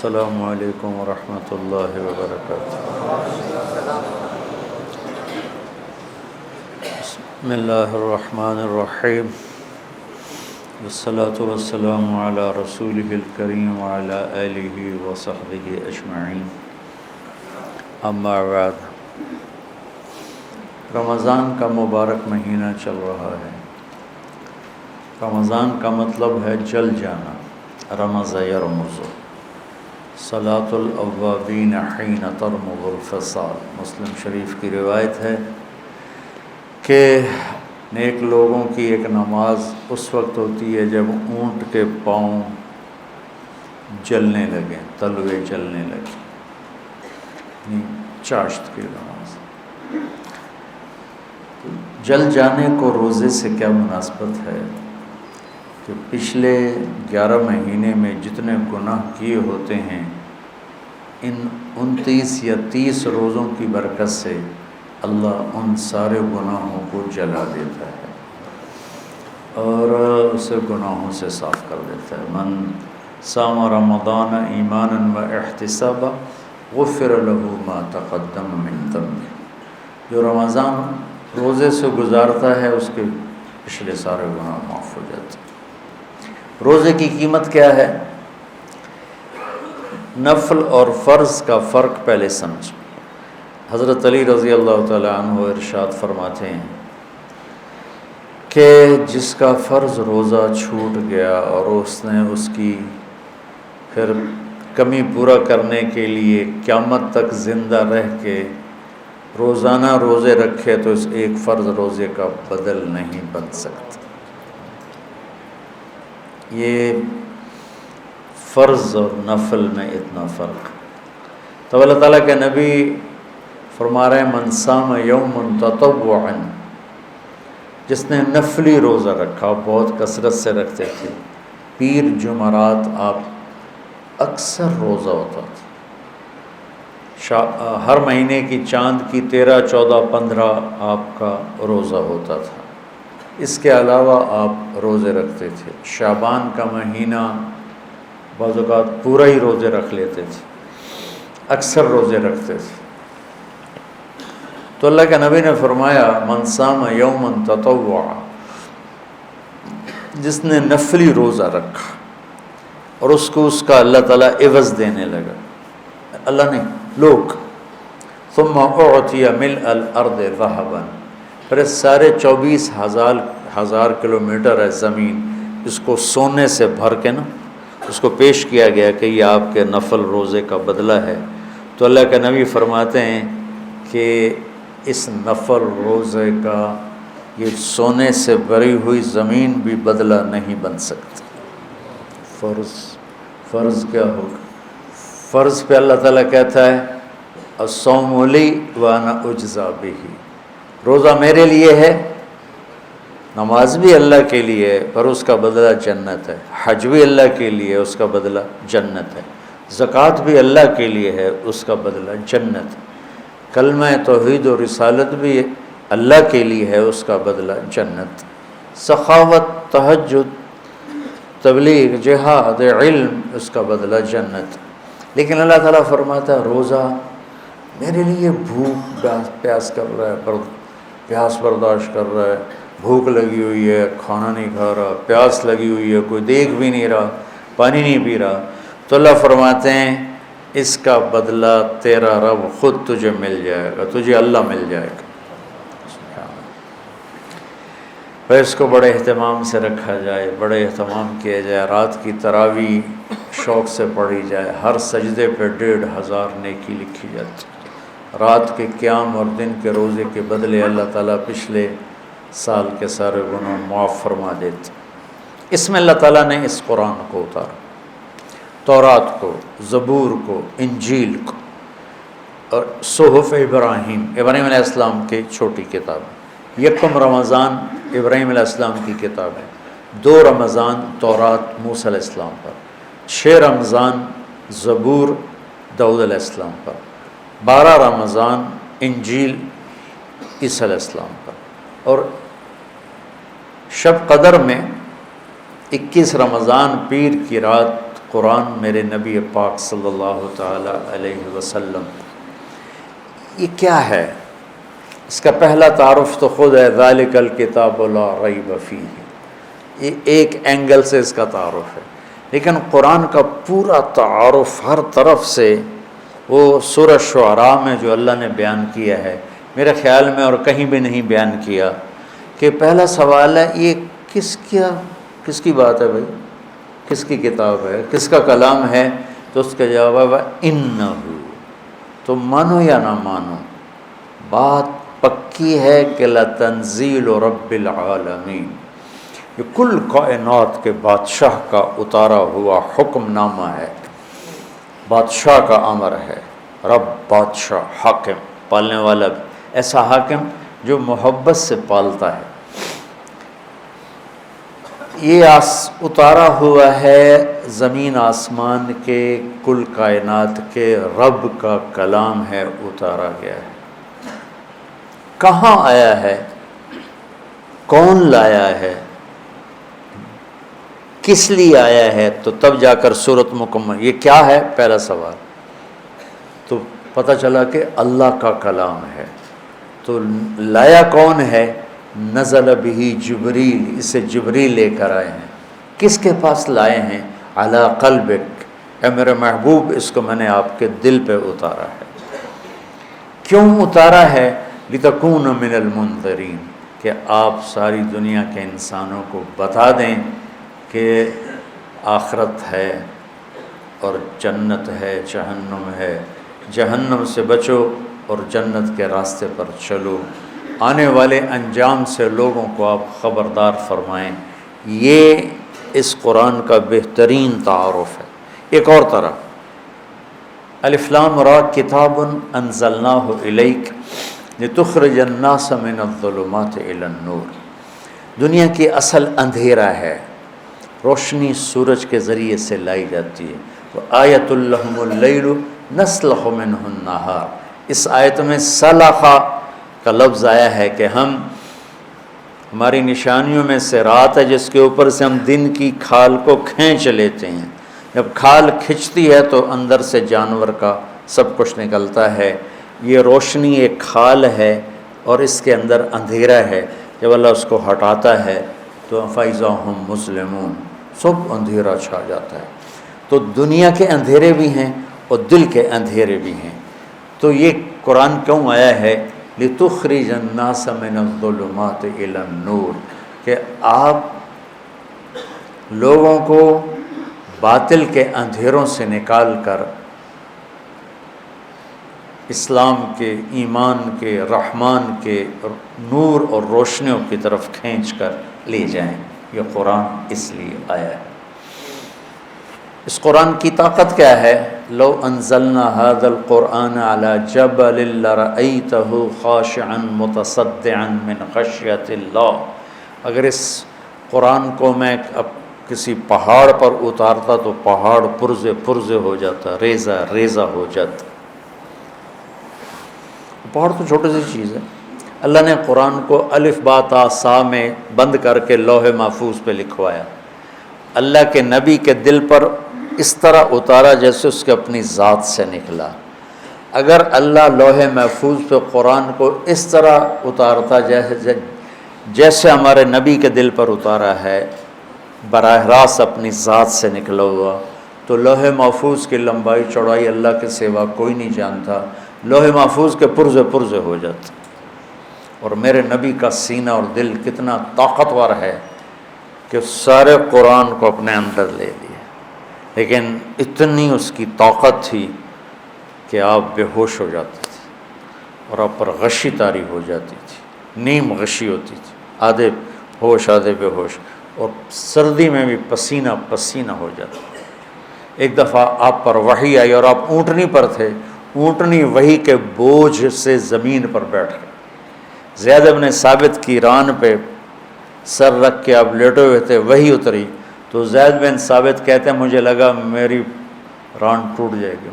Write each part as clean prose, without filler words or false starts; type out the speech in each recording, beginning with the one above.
السلام علیکم ورحمۃ اللہ وبرکاتہ۔ بسم اللہ الرحمن الرحیم، والصلاة والسلام علی رسولہ الکریم وعلی آلہ وصحبہ اجمعین، اما بعد۔ رمضان کا مبارک مہینہ چل رہا ہے۔ رمضان کا مطلب ہے جل جانا، رمض یرمز، صلاۃ الاوابین حین ترمض الفصال۔ مسلم شریف کی روایت ہے کہ نیک لوگوں کی ایک نماز اس وقت ہوتی ہے جب اونٹ کے پاؤں جلنے لگیں، تلوے جلنے لگیں، چاشت کی نماز۔ جل جانے کو روزے سے کیا مناسبت ہے کہ پچھلے 11 مہینے میں جتنے گناہ کیے ہوتے ہیں، ان 29 یا 30 روزوں کی برکت سے اللہ ان سارے گناہوں کو جلا دیتا ہے اور اسے گناہوں سے صاف کر دیتا ہے۔ من صام رمضان ایمانا و احتسابا غفر له ما تقدم من ذنبه۔ جو رمضان روزے سے گزارتا ہے اس کے پچھلے سارے گناہ معاف ہو جاتے ہیں۔ روزے کی قیمت کیا ہے؟ نفل اور فرض کا فرق پہلے سمجھ۔ حضرت علی رضی اللہ تعالی عنہ ارشاد فرماتے ہیں کہ جس کا فرض روزہ چھوٹ گیا اور اس نے اس کی پھر کمی پورا کرنے کے لیے قیامت تک زندہ رہ کے روزانہ روزے رکھے تو اس ایک فرض روزے کا بدل نہیں بن سکتا۔ یہ فرض اور نفل میں اتنا فرق۔ تو اللہ تعالیٰ کے نبی فرما رہے ہیں من صام یوم تطوعا، جس نے نفلی روزہ رکھا، بہت کثرت سے رکھتے تھے، پیر جمعرات آپ اکثر روزہ ہوتا تھا، ہر مہینے کی چاند کی 13، 14، 15 آپ کا روزہ ہوتا تھا۔ اس کے علاوہ آپ روزے رکھتے تھے۔ شعبان کا مہینہ بعض اوقات پورا ہی روزے رکھ لیتے تھے، اکثر روزے رکھتے تھے۔ تو اللہ کے نبی نے فرمایا من صام یوما تطوعا، جس نے نفلی روزہ رکھا اور اس کو اس کا اللہ تعالیٰ عوض دینے لگا، اللہ نے لوگ، ثم اعطی ملء الارض ذهبا، پھر سارے 24,000 کلومیٹر ہے زمین، اس کو سونے سے بھر کے نا اس کو پیش کیا گیا کہ یہ آپ کے نفل روزے کا بدلہ ہے۔ تو اللہ کے نبی فرماتے ہیں کہ اس نفل روزے کا یہ سونے سے بھری ہوئی زمین بھی بدلہ نہیں بن سکتی۔ فرض کیا ہوگا؟ فرض پہ اللہ تعالیٰ کہتا ہے الصوم لی وانا اجزا بہ، روزہ میرے لیے ہے، نماز بھی اللہ کے لیے ہے پر اس کا بدلہ جنت ہے، حج بھی اللہ کے لیے ہے، اس کا بدلہ جنت ہے، زکوٰۃ بھی اللہ کے لیے ہے، اس کا بدلہ جنت ہے، کلمہ توحید و رسالت بھی اللہ کے لیے ہے، اس کا بدلہ جنت، سخاوت، تہجد، تبلیغ، جہاد، علم، اس کا بدلہ جنت۔ لیکن اللہ تعالیٰ فرماتا ہے روزہ میرے لیے بھوک پیاس کر رہا ہے، پیاس برداشت کر رہا ہے، بھوک لگی ہوئی ہے، کھانا نہیں کھا رہا، پیاس لگی ہوئی ہے، کوئی دیکھ بھی نہیں رہا، پانی نہیں پی رہا، تو اللہ فرماتے ہیں اس کا بدلہ تیرا رب خود تجھے مل جائے گا، تجھے اللہ مل جائے گا۔ پھر اس کو بڑے اہتمام سے رکھا جائے، بڑے اہتمام کیا جائے، رات کی تراویح شوق سے پڑھی جائے، ہر سجدے پہ 1,500 نیکی لکھی جاتی، رات کے قیام اور دن کے روزے کے بدلے اللہ تعالیٰ پچھلے سال کے سارے گناہ معاف فرما دیتے۔ اس میں اللہ تعالیٰ نے اس قرآن کو اتارا، تورات کو، زبور کو، انجیل کو، اور صحف ابراہیم علیہ السلام کی چھوٹی کتاب ہے، 1 رمضان ابراہیم علیہ السلام کی کتاب ہے، 2 رمضان تورات موسیٰ علیہ السلام پر، 6 رمضان زبور داؤد علیہ السلام پر، 12 رمضان انجیل عیسیٰ علیہ السلام پر، اور شب قدر میں 21 رمضان پیر کی رات قرآن میرے نبی پاک صلی اللہ تعالی علیہ وسلم، یہ کیا ہے؟ اس کا پہلا تعارف تو خود ہے، ذالک الکتاب لا ریب فیہ، یہ ایک اینگل سے اس کا تعارف ہے، لیکن قرآن کا پورا تعارف ہر طرف سے وہ سورہ شعراء میں جو اللہ نے بیان کیا ہے، میرے خیال میں اور کہیں بھی نہیں بیان کیا، کہ پہلا سوال ہے یہ کس کی بات ہے بھائی، کس کی کتاب ہے، کس کا کلام ہے؟ تو اس کا جواب ہے انہ، تو مانو یا نہ مانو، بات پکی ہے کہ لتنزیل رب العالمین، یہ کل کائنات کے بادشاہ کا اتارا ہوا حکم نامہ ہے، بادشاہ کا امر ہے، رب بادشاہ، حاکم پالنے والا، ایسا حاکم جو محبت سے پالتا ہے، یہ اتارا ہوا ہے زمین آسمان کے، کل کائنات کے رب کا کلام ہے، اتارا گیا ہے۔ کہاں آیا ہے؟ کون لایا ہے؟ کس لیے آیا ہے؟ تو تب جا کر صورت مکمل۔ یہ کیا ہے؟ پہلا سوال تو پتہ چلا کہ اللہ کا کلام ہے۔ تو لایا کون ہے؟ نزل بہ جبریل، اسے جبریل لے کر آئے ہیں۔ کس کے پاس لائے ہیں؟ علی قلبک، اے میرے محبوب اس کو میں نے آپ کے دل پہ اتارا ہے۔ کیوں اتارا ہے؟ لتکون من المنذرین، کہ آپ ساری دنیا کے انسانوں کو بتا دیں کہ آخرت ہے اور جنت ہے، جہنم ہے، جہنم سے بچو اور جنت کے راستے پر چلو، آنے والے انجام سے لوگوں کو آپ خبردار فرمائیں۔ یہ اس قرآن کا بہترین تعارف ہے۔ ایک اور طرح، الف لام را کتاب انزلناہ الیک لتخرج الناس من الظلمات الی النور، دنیا کی اصل اندھیرا ہے، روشنی سورج کے ذریعے سے لائی جاتی ہے۔ وآیۃ لہم اللیل نسلخ منہ النہار، اس آیت میں سلخ کا لفظ آیا ہے کہ ہماری نشانیوں میں سے رات ہے جس کے اوپر سے ہم دن کی کھال کو کھینچ لیتے ہیں، جب کھال کھنچتی ہے تو اندر سے جانور کا سب کچھ نکلتا ہے، یہ روشنی ایک کھال ہے اور اس کے اندر اندھیرا ہے، جب اللہ اس کو ہٹاتا ہے تو فَإِذَا هُمْ مُسْلِمُونَ، سب اندھیرا چھا جاتا ہے۔ تو دنیا کے اندھیرے بھی ہیں اور دل کے اندھیرے بھی ہیں۔ تو یہ قرآن کیوں آیا ہے؟ لِتُخْرِجَ النَّاسَ مِنَ الظُّلُمَاتِ إِلَى النُّورِ، کہ آپ لوگوں کو باطل کے اندھیروں سے نکال کر اسلام کے، ایمان کے، رحمان کے نور اور روشنیوں کی طرف کھینچ کر لے جائیں۔ یہ قرآن اس لیے آیا ہے۔ اس قرآن کی طاقت کیا ہے؟ لو انزلنا هذا القرآن على جبل لرأيته خاشعا متصدعا من خشیۃ اللہ، اگر اس قرآن کو میں اب کسی پہاڑ پر اتارتا تو پہاڑ پرزے پرزے ہو جاتا، ریزہ ریزہ ہو جاتا۔ پہاڑ تو چھوٹی سی چیز ہے، اللہ نے قرآن کو الف با تا سا میں بند کر کے لوح محفوظ پہ لکھوایا، اللہ کے نبی کے دل پر اس طرح اتارا جیسے اس کے اپنی ذات سے نکلا۔ اگر اللہ لوح محفوظ پہ قرآن کو اس طرح اتارتا جیسے ہمارے نبی کے دل پر اتارا ہے، براہ راست اپنی ذات سے نکلا ہوا، تو لوح محفوظ کی لمبائی چوڑائی اللہ کے سوا کوئی نہیں جانتا، لوح محفوظ کے پرزے پرزے ہو جاتے۔ اور میرے نبی کا سینہ اور دل کتنا طاقتور ہے کہ سارے قرآن کو اپنے اندر لے لیا، لیکن اتنی اس کی طاقت تھی کہ آپ بے ہوش ہو جاتے تھے اور آپ پر غشی طاری ہو جاتی تھی، نیم غشی ہوتی تھی، آدھے ہوش آدھے بے ہوش، اور سردی میں بھی پسینہ پسینہ ہو جاتا۔ ایک دفعہ آپ پر وحی آئی اور آپ اونٹنی پر تھے، اونٹنی وحی کے بوجھ سے زمین پر بیٹھ گئی، زید بن ثابت کی ران پہ سر رکھ کے آپ لیٹے ہوئے تھے، وحی اتری تو زید بن ثابت کہتے ہیں مجھے لگا میری ران ٹوٹ جائے گی،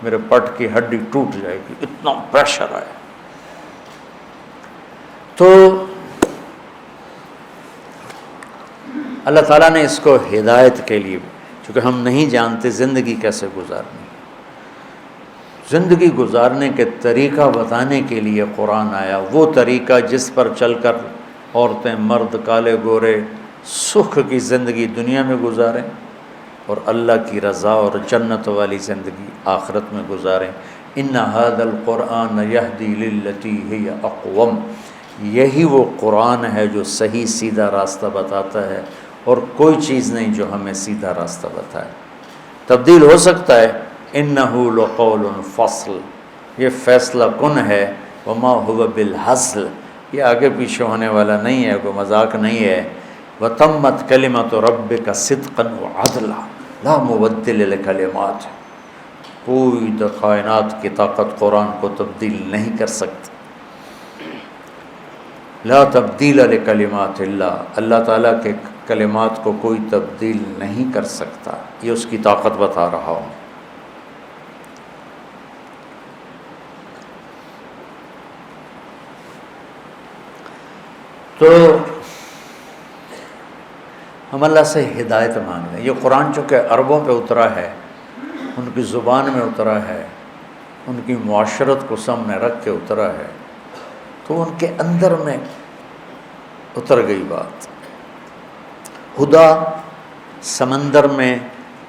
میرے پٹ کی ہڈی ٹوٹ جائے گی، اتنا پریشر آیا۔ تو اللہ تعالیٰ نے اس کو ہدایت کے لیے، چونکہ ہم نہیں جانتے زندگی کیسے گزارنی. زندگی گزارنے کے طریقہ بتانے کے لیے قرآن آیا، وہ طریقہ جس پر چل کر عورتیں مرد کالے گورے سکھ کی زندگی دنیا میں گزاریں اور اللہ کی رضا اور جنت والی زندگی آخرت میں گزاریں. ان ھذا القرآن یہدی للتی ہی اقوم، یہی وہ قرآن ہے جو صحیح سیدھا راستہ بتاتا ہے، اور کوئی چیز نہیں جو ہمیں سیدھا راستہ بتائے. تبدیل ہو سکتا ہے. انہ لقول فصل، یہ فیصلہ کن ہے. وما هو بالحزل، یہ آگے پیچھے ہونے والا نہیں ہے، کوئی مذاق نہیں ہے. وتمت کلمۃ ربک صدقا وعدلا لا مبدل لکلمات، کوئی کائنات کی طاقت قرآن کو تبدیل نہیں کر سکتی. لا تبدیل لکلمات اللہ، اللہ تعالیٰ کے کلمات کو کوئی تبدیل نہیں کر سکتا. یہ اس کی طاقت بتا رہا ہوں. تو ہم اللہ سے ہدایت مانگ لیں. یہ قرآن چونکہ عربوں پہ اترا ہے، ان کی زبان میں اترا ہے، ان کی معاشرت کو سامنے رکھ کے اترا ہے، تو ان کے اندر میں اتر گئی بات. ہدا سمندر میں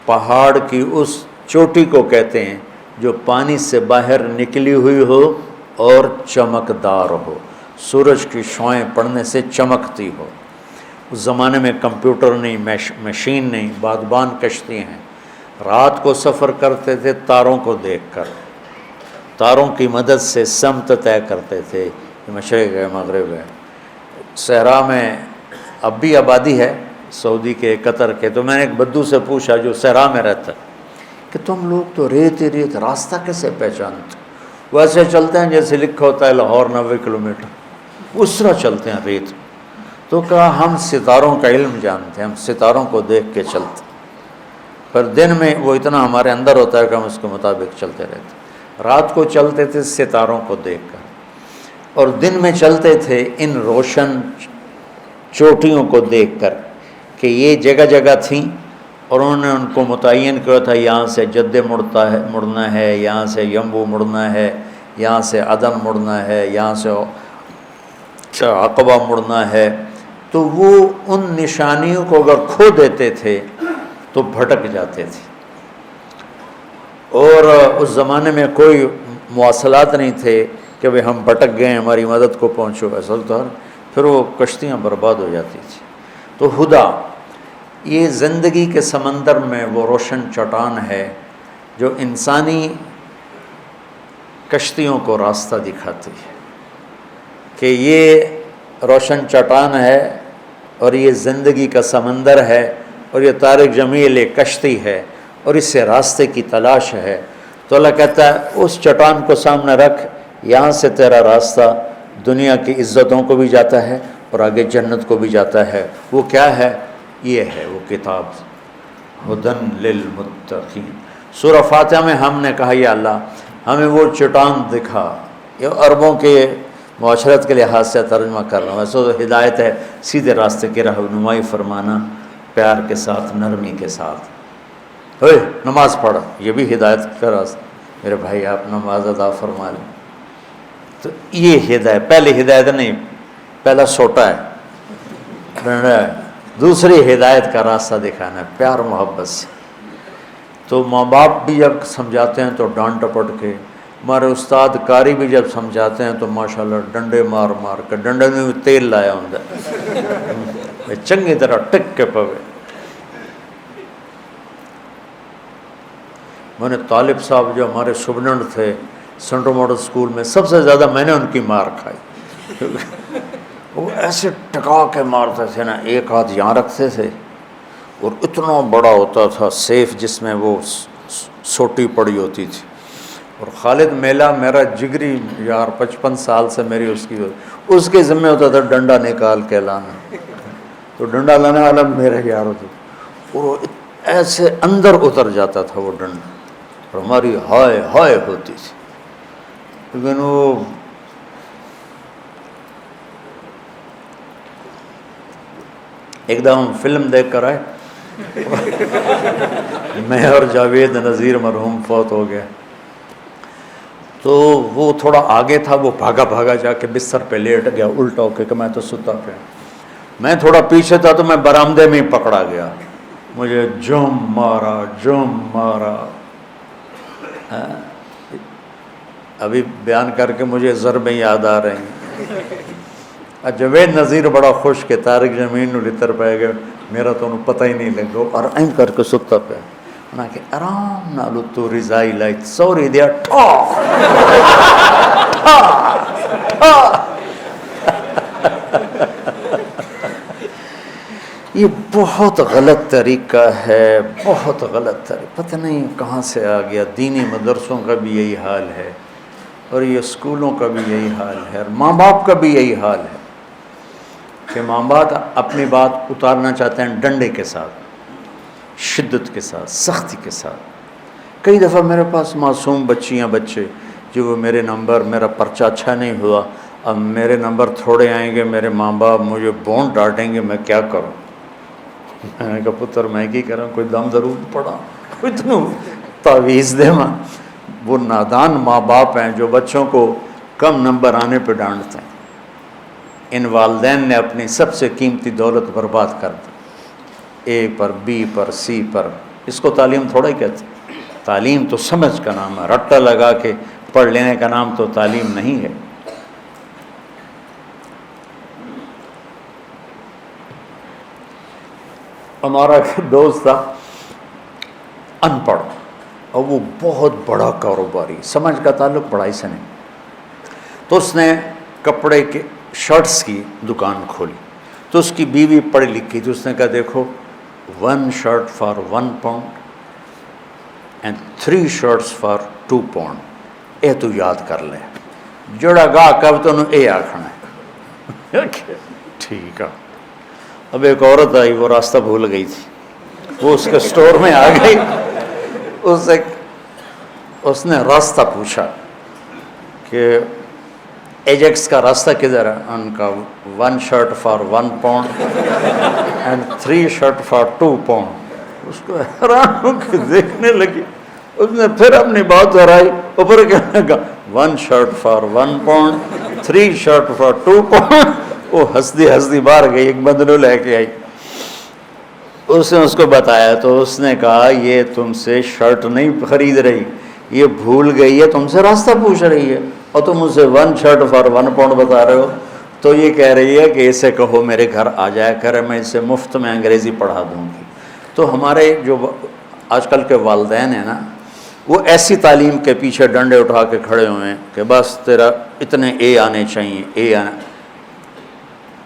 پہاڑ کی اس چوٹی کو کہتے ہیں جو پانی سے باہر نکلی ہوئی ہو اور چمکدار ہو، سورج کی شعاعیں پڑنے سے چمکتی ہو. اس زمانے میں کمپیوٹر نہیں، مشین نہیں، بادبان کشتی ہیں. رات کو سفر کرتے تھے تاروں کو دیکھ کر، تاروں کی مدد سے سمت طے کرتے تھے، یہ مشرق ہے مغرب ہے. صحرا میں اب بھی آبادی ہے سعودی کے، قطر کے. تو میں نے ایک بدو سے پوچھا جو صحرا میں رہتا ہے کہ تم لوگ تو ریت ہی ریت، راستہ کیسے پہچانتے؟ ویسے چلتے ہیں جیسے لکھا ہوتا ہے لاہور 90 کلومیٹر، اس طرح چلتے ہیں ریت. تو کہا ہم ستاروں کا علم جانتے ہیں، ہم ستاروں کو دیکھ کے چلتے، پر دن میں وہ اتنا ہمارے اندر ہوتا ہے کہ ہم اس کے مطابق چلتے رہتے. رات کو چلتے تھے ستاروں کو دیکھ کر، اور دن میں چلتے تھے ان روشن چوٹیوں کو دیکھ کر کہ یہ جگہ جگہ تھیں، اور انہوں نے ان کو متعین کیا تھا یہاں سے جدے مڑنا ہے، یہاں سے یمبو مڑنا ہے، یہاں سے عدن مڑنا ہے، یہاں سے عقبہ مڑنا ہے. تو وہ ان نشانیوں کو اگر کھو دیتے تھے تو بھٹک جاتے تھے. اور اس زمانے میں کوئی مواصلات نہیں تھے کہ بھئی ہم بھٹک گئے ہماری مدد کو پہنچو، ایسا تو پھر وہ کشتیاں برباد ہو جاتی تھی. تو ہدا یہ زندگی کے سمندر میں وہ روشن چٹان ہے جو انسانی کشتیوں کو راستہ دکھاتی ہے کہ یہ روشن چٹان ہے اور یہ زندگی کا سمندر ہے، اور یہ طارق جمیل ایک کشتی ہے اور اس سے راستے کی تلاش ہے. تو اللہ کہتا ہے اس چٹان کو سامنے رکھ، یہاں سے تیرا راستہ دنیا کی عزتوں کو بھی جاتا ہے اور آگے جنت کو بھی جاتا ہے. وہ کیا ہے؟ یہ ہے وہ کتاب ہدن للمتقین. سورہ فاتحہ میں ہم نے کہا یا اللہ ہمیں وہ چٹان دکھا. یہ عربوں کے معاشرت کے لحاظ سے ترجمہ کر رہا ہوں، ویسے تو ہدایت ہے سیدھے راستے کی رہنمائی فرمانا پیار کے ساتھ، نرمی کے ساتھ. اوے نماز پڑھ، یہ بھی ہدایت کا راستہ. میرے بھائی آپ نماز ادا فرما لیں. تو یہ ہدایت، پہلے ہدایت نہیں، پہلا سوٹا ہے، دوسری ہدایت کا راستہ دکھانا ہے پیار محبت سے. تو ماں باپ بھی جب سمجھاتے ہیں تو ڈانٹ ٹپٹ کے، ہمارے استاد قاری بھی جب سمجھاتے ہیں تو ماشاءاللہ ڈنڈے مار مار کے، ڈنڈے میں بھی تیل لایا ہوں چنگی طرح ٹک کے پوے. میں نے طالب صاحب جو ہمارے سبنڈ تھے سینٹرل ماڈل اسکول میں، سب سے زیادہ میں نے ان کی مار کھائی. وہ ایسے ٹکا کے مارتے تھے نا، ایک ہاتھ یہاں رکھتے تھے اور اتنا بڑا ہوتا تھا سیف جس میں وہ سوٹی پڑی ہوتی تھی. اور خالد میلہ میرا جگری یار 55 سال سے میری اس کے ذمہ ہوتا تھا ڈنڈا نکال کے لانا. تو ڈنڈا لانے والا میرا یار ہوتا، اور وہ ایسے اندر اتر جاتا تھا وہ ڈنڈا، اور ہماری ہائے ہائے ہوتی تھی. لیکن وہ ایک دم ہم فلم دیکھ کر آئے میں اور جاوید نذیر مرحوم فوت ہو گیا، تو وہ تھوڑا آگے تھا، وہ بھاگا بھاگا جا کے بستر پہ لیٹ گیا الٹا ہو کے، کہ میں تو ستا پہ، میں تھوڑا پیچھے تھا تو میں برآمدے میں ہی پکڑا گیا، مجھے جم مارا. ابھی بیان کر کے مجھے ضربیں یاد آ رہی ہیں. جاوید نذیر بڑا خوش کہ طارق زمین نو لتر پہ گئے، میرا تو انہوں پتہ ہی نہیں لگا، اور این کر کے ستا پہ انہاں کہ آرام نالو تو رضائی لائت سوری دیا یہ بہت غلط طریقہ ہے، بہت غلط طریقہ، پتہ نہیں کہاں سے آ گیا. دینی مدرسوں کا بھی یہی حال ہے، اور یہ اسکولوں کا بھی یہی حال ہے، اور ماں باپ کا بھی یہی حال ہے کہ ماں باپ اپنی بات اتارنا چاہتے ہیں ڈنڈے کے ساتھ، شدت کے ساتھ، سختی کے ساتھ. کئی دفعہ میرے پاس معصوم بچیاں بچے جو وہ میرے نمبر، میرا پرچہ اچھا نہیں ہوا، اب میرے نمبر تھوڑے آئیں گے، میرے ماں باپ مجھے بونڈ ڈانٹیں گے، میں کیا کروں؟ میں نے کہا پتر میں کی کروں، کوئی دم درود پڑا، کوئی تو تعویذ دے ماں. وہ نادان ماں باپ ہیں جو بچوں کو کم نمبر آنے پہ ڈانٹتے ہیں. ان والدین نے اپنی سب سے قیمتی دولت برباد کر دی، اے پر، بی پر، سی پر. اس کو تعلیم تھوڑا ہی کہتے ہیں. تعلیم تو سمجھ کا نام ہے، رٹا لگا کے پڑھ لینے کا نام تو تعلیم نہیں ہے. ہمارا ایک دوست تھا ان پڑھ، اور وہ بہت بڑا کاروباری، سمجھ کا تعلق پڑھائی سے نہیں. تو اس نے کپڑے کے شرٹس کی دکان کھولی، تو اس کی بیوی پڑھی لکھی تھی. اس نے کہا دیکھو 1 shirt for 1 pound and 3 shirts for 2 pound. اے تو یاد کر لے، جڑا گاہ کب تو انہوں اے آکھنا ہے. ٹھیک ہے. اب ایک عورت آئی، وہ راستہ بھول گئی تھی، وہ اس کے سٹور میں آ گئی، اس نے راستہ پوچھا کہ ایجیکس کا راستہ کدھر ہے؟ ان کا 1 shirt for 1 pound and 3 shirt for 2 pound. اس کو حیران ہو کے دیکھنے لگی. اس نے پھر اپنی بات دہرائی، اوپر کہنے لگا 1 shirt for 1 pound 3 shirt for 2 pound. وہ ہنستی باہر گئی، ایک بندلو لے کے آئی. اس نے اس کو بتایا تو اس نے کہا یہ تم سے شرٹ نہیں خرید رہی، یہ بھول گئی ہے، تم سے راستہ پوچھ رہی ہے، اور تم اسے 1 shirt for 1 pound بتا رہے ہو. تو یہ کہہ رہی ہے کہ اسے کہو میرے گھر آ جایا کرے، میں اسے مفت میں انگریزی پڑھا دوں گی. تو ہمارے جو آج کل کے والدین ہیں نا، وہ ایسی تعلیم کے پیچھے ڈنڈے اٹھا کے کھڑے ہوئے ہیں کہ بس تیرا اتنے اے آنے چاہیے، اے آنا.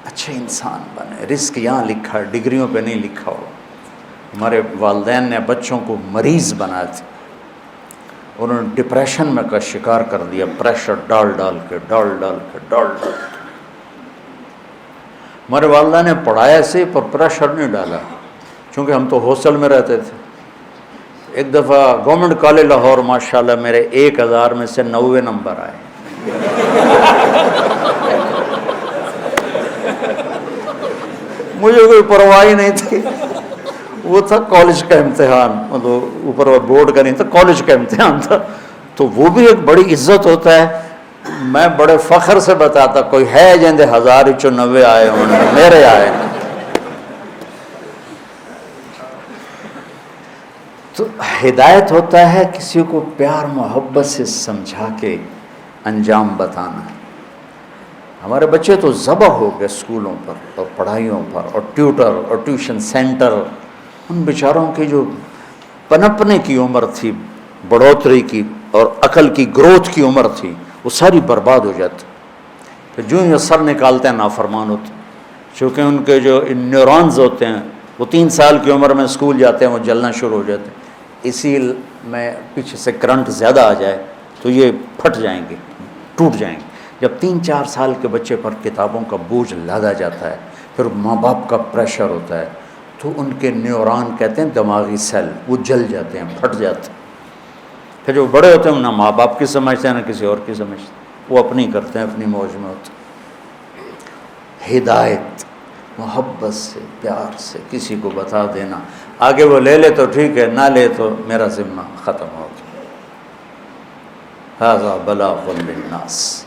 اچھے انسان بنے، رزق یہاں لکھا ہے، ڈگریوں پہ نہیں لکھا ہو. ہمارے والدین نے بچوں کو مریض بنا دیا، انہوں نے ڈپریشن میں کا شکار کر دیا، پریشر ڈال کے. ہمارے والدہ نے پڑھایا سے پر پریشر نہیں ڈالا، چونکہ ہم تو ہاسٹل میں رہتے تھے. ایک دفعہ گورنمنٹ کالج لاہور ماشاءاللہ میرے 1000 میں سے 90 نمبر آئے. مجھے کوئی پرواہ ہی نہیں تھی، وہ تھا کالج کا امتحان، مطلب اوپر بورڈ کا نہیں تھا، کالج کا امتحان تھا. تو وہ بھی ایک بڑی عزت ہوتا ہے. میں بڑے فخر سے بتاتا کوئی ہے جندے 1090 آئے ہوں، میرے آئے. تو ہدایت ہوتا ہے کسی کو پیار محبت سے سمجھا کے انجام بتانا. ہمارے بچے تو ذبح ہو گئے اسکولوں پر اور پڑھائیوں پر اور ٹیوٹر اور ٹیوشن سینٹر. ان بیچاروں کی جو پنپنے کی عمر تھی، بڑھوتری کی اور عقل کی گروتھ کی عمر تھی، وہ ساری برباد ہو جاتی. پھر جو یہ سر نکالتے ہیں نافرمان ہوتے، چونکہ ان کے جو نیورونز ہوتے ہیں وہ 3 سال کی عمر میں اسکول جاتے ہیں، وہ جلنا شروع ہو جاتے ہیں. اسی میں پیچھے سے کرنٹ زیادہ آ جائے تو یہ پھٹ جائیں گے، ٹوٹ جائیں گے. جب 3-4 سال کے بچے پر کتابوں کا بوجھ لادا جاتا ہے، پھر ماں باپ کا پریشر ہوتا ہے، تو ان کے نیورون کہتے ہیں دماغی سیل، وہ جل جاتے ہیں، پھٹ جاتے ہیں. پھر جو بڑے ہوتے ہیں نہ ماں باپ کی سمجھتے ہیں نہ کسی اور کی سمجھتے ہیں، وہ اپنی کرتے ہیں، اپنی موج میں ہوتے ہیں. ہدایت محبت سے، پیار سے کسی کو بتا دینا. آگے وہ لے لے تو ٹھیک ہے، نہ لے تو میرا ذمہ ختم ہو گیا۔ ھذا بلاغ للناس۔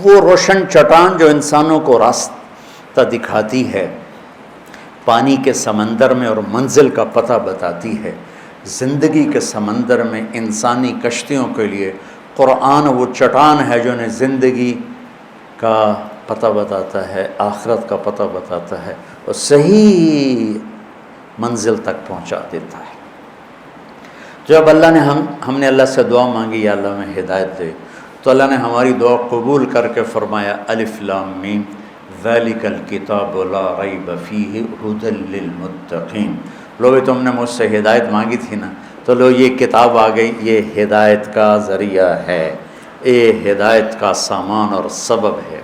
وہ روشن چٹان جو انسانوں کو راستہ دکھاتی ہے، پانی کے سمندر میں اور منزل کا پتہ بتاتی ہے، زندگی کے سمندر میں انسانی کشتیوں کے لیے قرآن وہ چٹان ہے جو انہیں زندگی کا پتہ بتاتا ہے، آخرت کا پتہ بتاتا ہے اور صحیح منزل تک پہنچا دیتا ہے۔ جب اللہ نے ہم نے اللہ سے دعا مانگی یا اللہ میں ہدایت دے، تو اللہ نے ہماری دعا قبول کر کے فرمایا الف لام میم ذالک الکتاب لا ریب فیہ ھدی للمتقین۔ لو تم نے مجھ سے ہدایت مانگی تھی نا، تو لو یہ کتاب آ گئی، یہ ہدایت کا ذریعہ ہے، یہ ہدایت کا سامان اور سبب ہے۔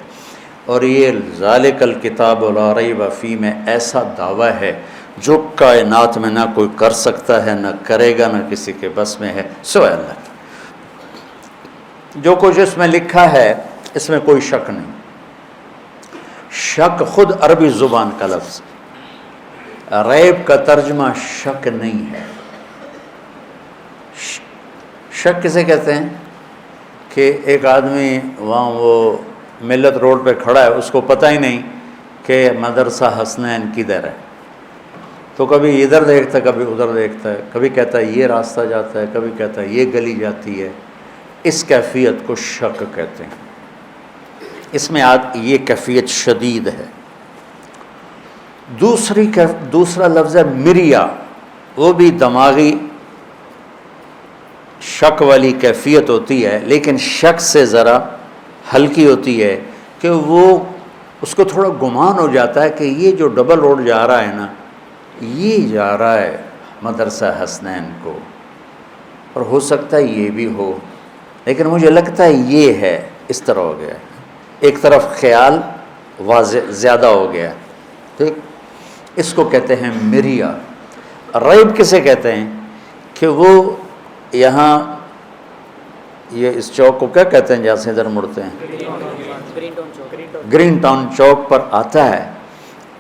اور یہ ذالک الکتاب لا ریب فیہ میں ایسا دعویٰ ہے جو کائنات میں نہ کوئی کر سکتا ہے، نہ کرے گا، نہ کسی کے بس میں ہے سوائے اللہ کے۔ جو کچھ اس میں لکھا ہے اس میں کوئی شک نہیں۔ شک خود عربی زبان کا لفظ، ریب کا ترجمہ شک نہیں ہے۔ شک کسے کہتے ہیں کہ ایک آدمی وہاں وہ ملت روڈ پہ کھڑا ہے، اس کو پتہ ہی نہیں کہ مدرسہ حسنین کدھر ہے، تو کبھی ادھر دیکھتا ہے کبھی ادھر دیکھتا ہے، کبھی کہتا ہے یہ راستہ جاتا ہے، کبھی کہتا ہے یہ گلی جاتی ہے۔ اس کیفیت کو شک کہتے ہیں۔ اس میں یہ کیفیت شدید ہے۔ دوسرا لفظ ہے مریا، وہ بھی دماغی شک والی کیفیت ہوتی ہے، لیکن شک سے ذرا ہلکی ہوتی ہے کہ وہ اس کو تھوڑا گمان ہو جاتا ہے کہ یہ جو ڈبل روڈ جا رہا ہے نا، یہ جا رہا ہے مدرسہ حسنین کو، اور ہو سکتا ہے یہ بھی ہو، لیکن مجھے لگتا ہے یہ ہے، اس طرح ہو گیا۔ ایک طرف خیال واضح زیادہ ہو گیا، ٹھیک، اس کو کہتے ہیں مریا۔ ریب کسے کہتے ہیں کہ وہ یہاں یہ اس چوک کو کیا کہتے ہیں جہاں سے ادھر مڑتے ہیں، گرین ٹاؤن چوک پر آتا ہے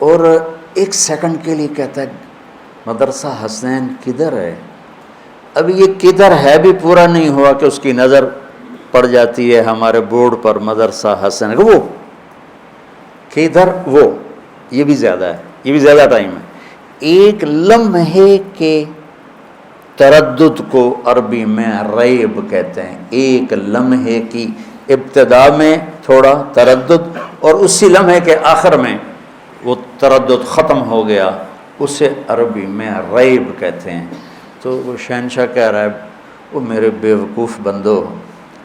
اور ایک سیکنڈ کے لیے کہتا ہے مدرسہ حسنین کدھر ہے؟ اب یہ کدھر ہے بھی پورا نہیں ہوا کہ اس کی نظر پڑ جاتی ہے ہمارے بورڈ پر مدرسہ حسنین، وہ کدھر، وہ یہ بھی زیادہ ہے، یہ بھی زیادہ ٹائم ہے۔ ایک لمحے کے تردد کو عربی میں ریب کہتے ہیں۔ ایک لمحے کی ابتدا میں تھوڑا تردد اور اسی لمحے کے آخر میں وہ تردد ختم ہو گیا، اسے عربی میں ریب کہتے ہیں۔ تو وہ شہنشاہ کہہ رہا ہے وہ میرے بیوقوف بندو،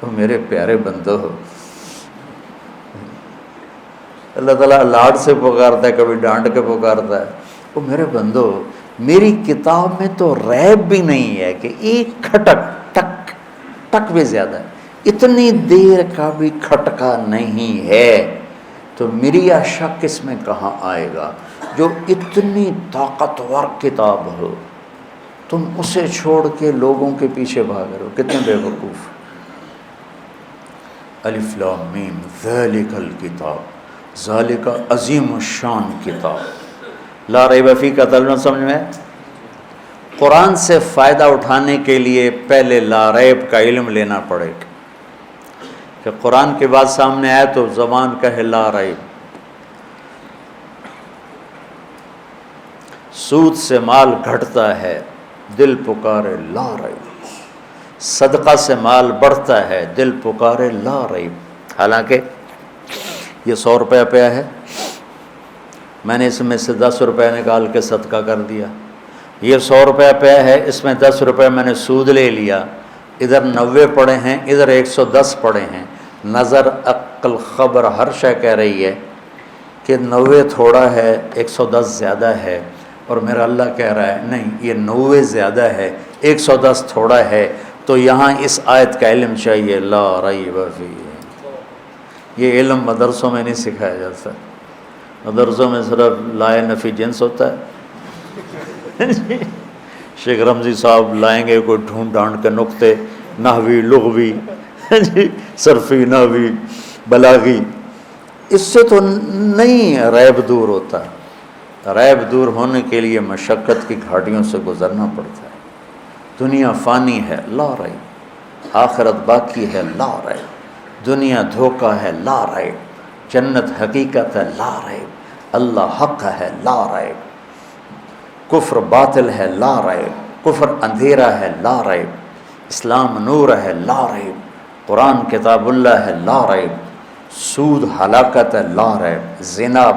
وہ میرے پیارے بندو، اللہ تعالیٰ لاڈ سے پکارتا ہے، کبھی ڈانٹ کے پکارتا ہے، وہ میرے بندو میری کتاب میں تو ریب بھی نہیں ہے کہ ایک کھٹک ٹک ٹک بھی زیادہ ہے، اتنی دیر کا بھی کھٹکا نہیں ہے، تو میری شک اس میں کہاں آئے گا جو اتنی طاقتور کتاب ہو، تم اسے چھوڑ کے لوگوں کے پیچھے بھاگ رہے ہو، کتنے بے وقوف۔ الف لام میم ذالک الکتاب، ذالک عظیم الشان کتاب، لا ریب فیہ کا ترجمہ سمجھ میں؟ قرآن سے فائدہ اٹھانے کے لیے پہلے لا ریب کا علم لینا پڑے گا، کہ قرآن کے بعد سامنے آئے تو زبان کہے لا ریب۔ سود سے مال گھٹتا ہے، دل پکارے لا ریب، صدقہ سے مال بڑھتا ہے، دل پکارے لا ریب۔ حالانکہ یہ 100 روپیہ پیا ہے، میں نے اس میں سے 10 روپے نکال کے صدقہ کر دیا، یہ 100 روپے پیا ہے، اس میں 10 روپے میں نے سود لے لیا، ادھر 90 پڑے ہیں، ادھر 110 پڑے ہیں، نظر عقل خبر ہر شے کہہ رہی ہے کہ 90 تھوڑا ہے 110 زیادہ ہے، اور میرا اللہ کہہ رہا ہے نہیں یہ 90 زیادہ ہے 110 تھوڑا ہے۔ تو یہاں اس آیت کا علم چاہیے لا ریب فیہ۔ یہ علم مدرسوں میں نہیں سکھایا جاتا، مدرسوں میں صرف لائے نفی جنس ہوتا ہے۔ شیخ رمضی صاحب لائیں گے کوئی ڈھونڈ ڈھانڈ کے نقطے، نحوی، لغوی، صرفی، نحوی، بلاغی، اس سے تو نہیں ریب دور ہوتا. ریب دور ہونے کے لیے مشقت کی گھاٹیوں سے گزرنا پڑتا ہے. دنیا فانی ہے لا ریب، آخرت باقی ہے لا ریب، دنیا دھوکہ ہے لا ریب، جنت حقیقت ہے لا ریب، اللہ حق ہے لا ریب، کفر باطل ہے لا ریب، کفر اندھیرا ہے لا ریب، اسلام نور ہے لا ریب، قرآن کتاب اللہ ہے لا ریب، سود ہلاکت ہے لا ریب، زنا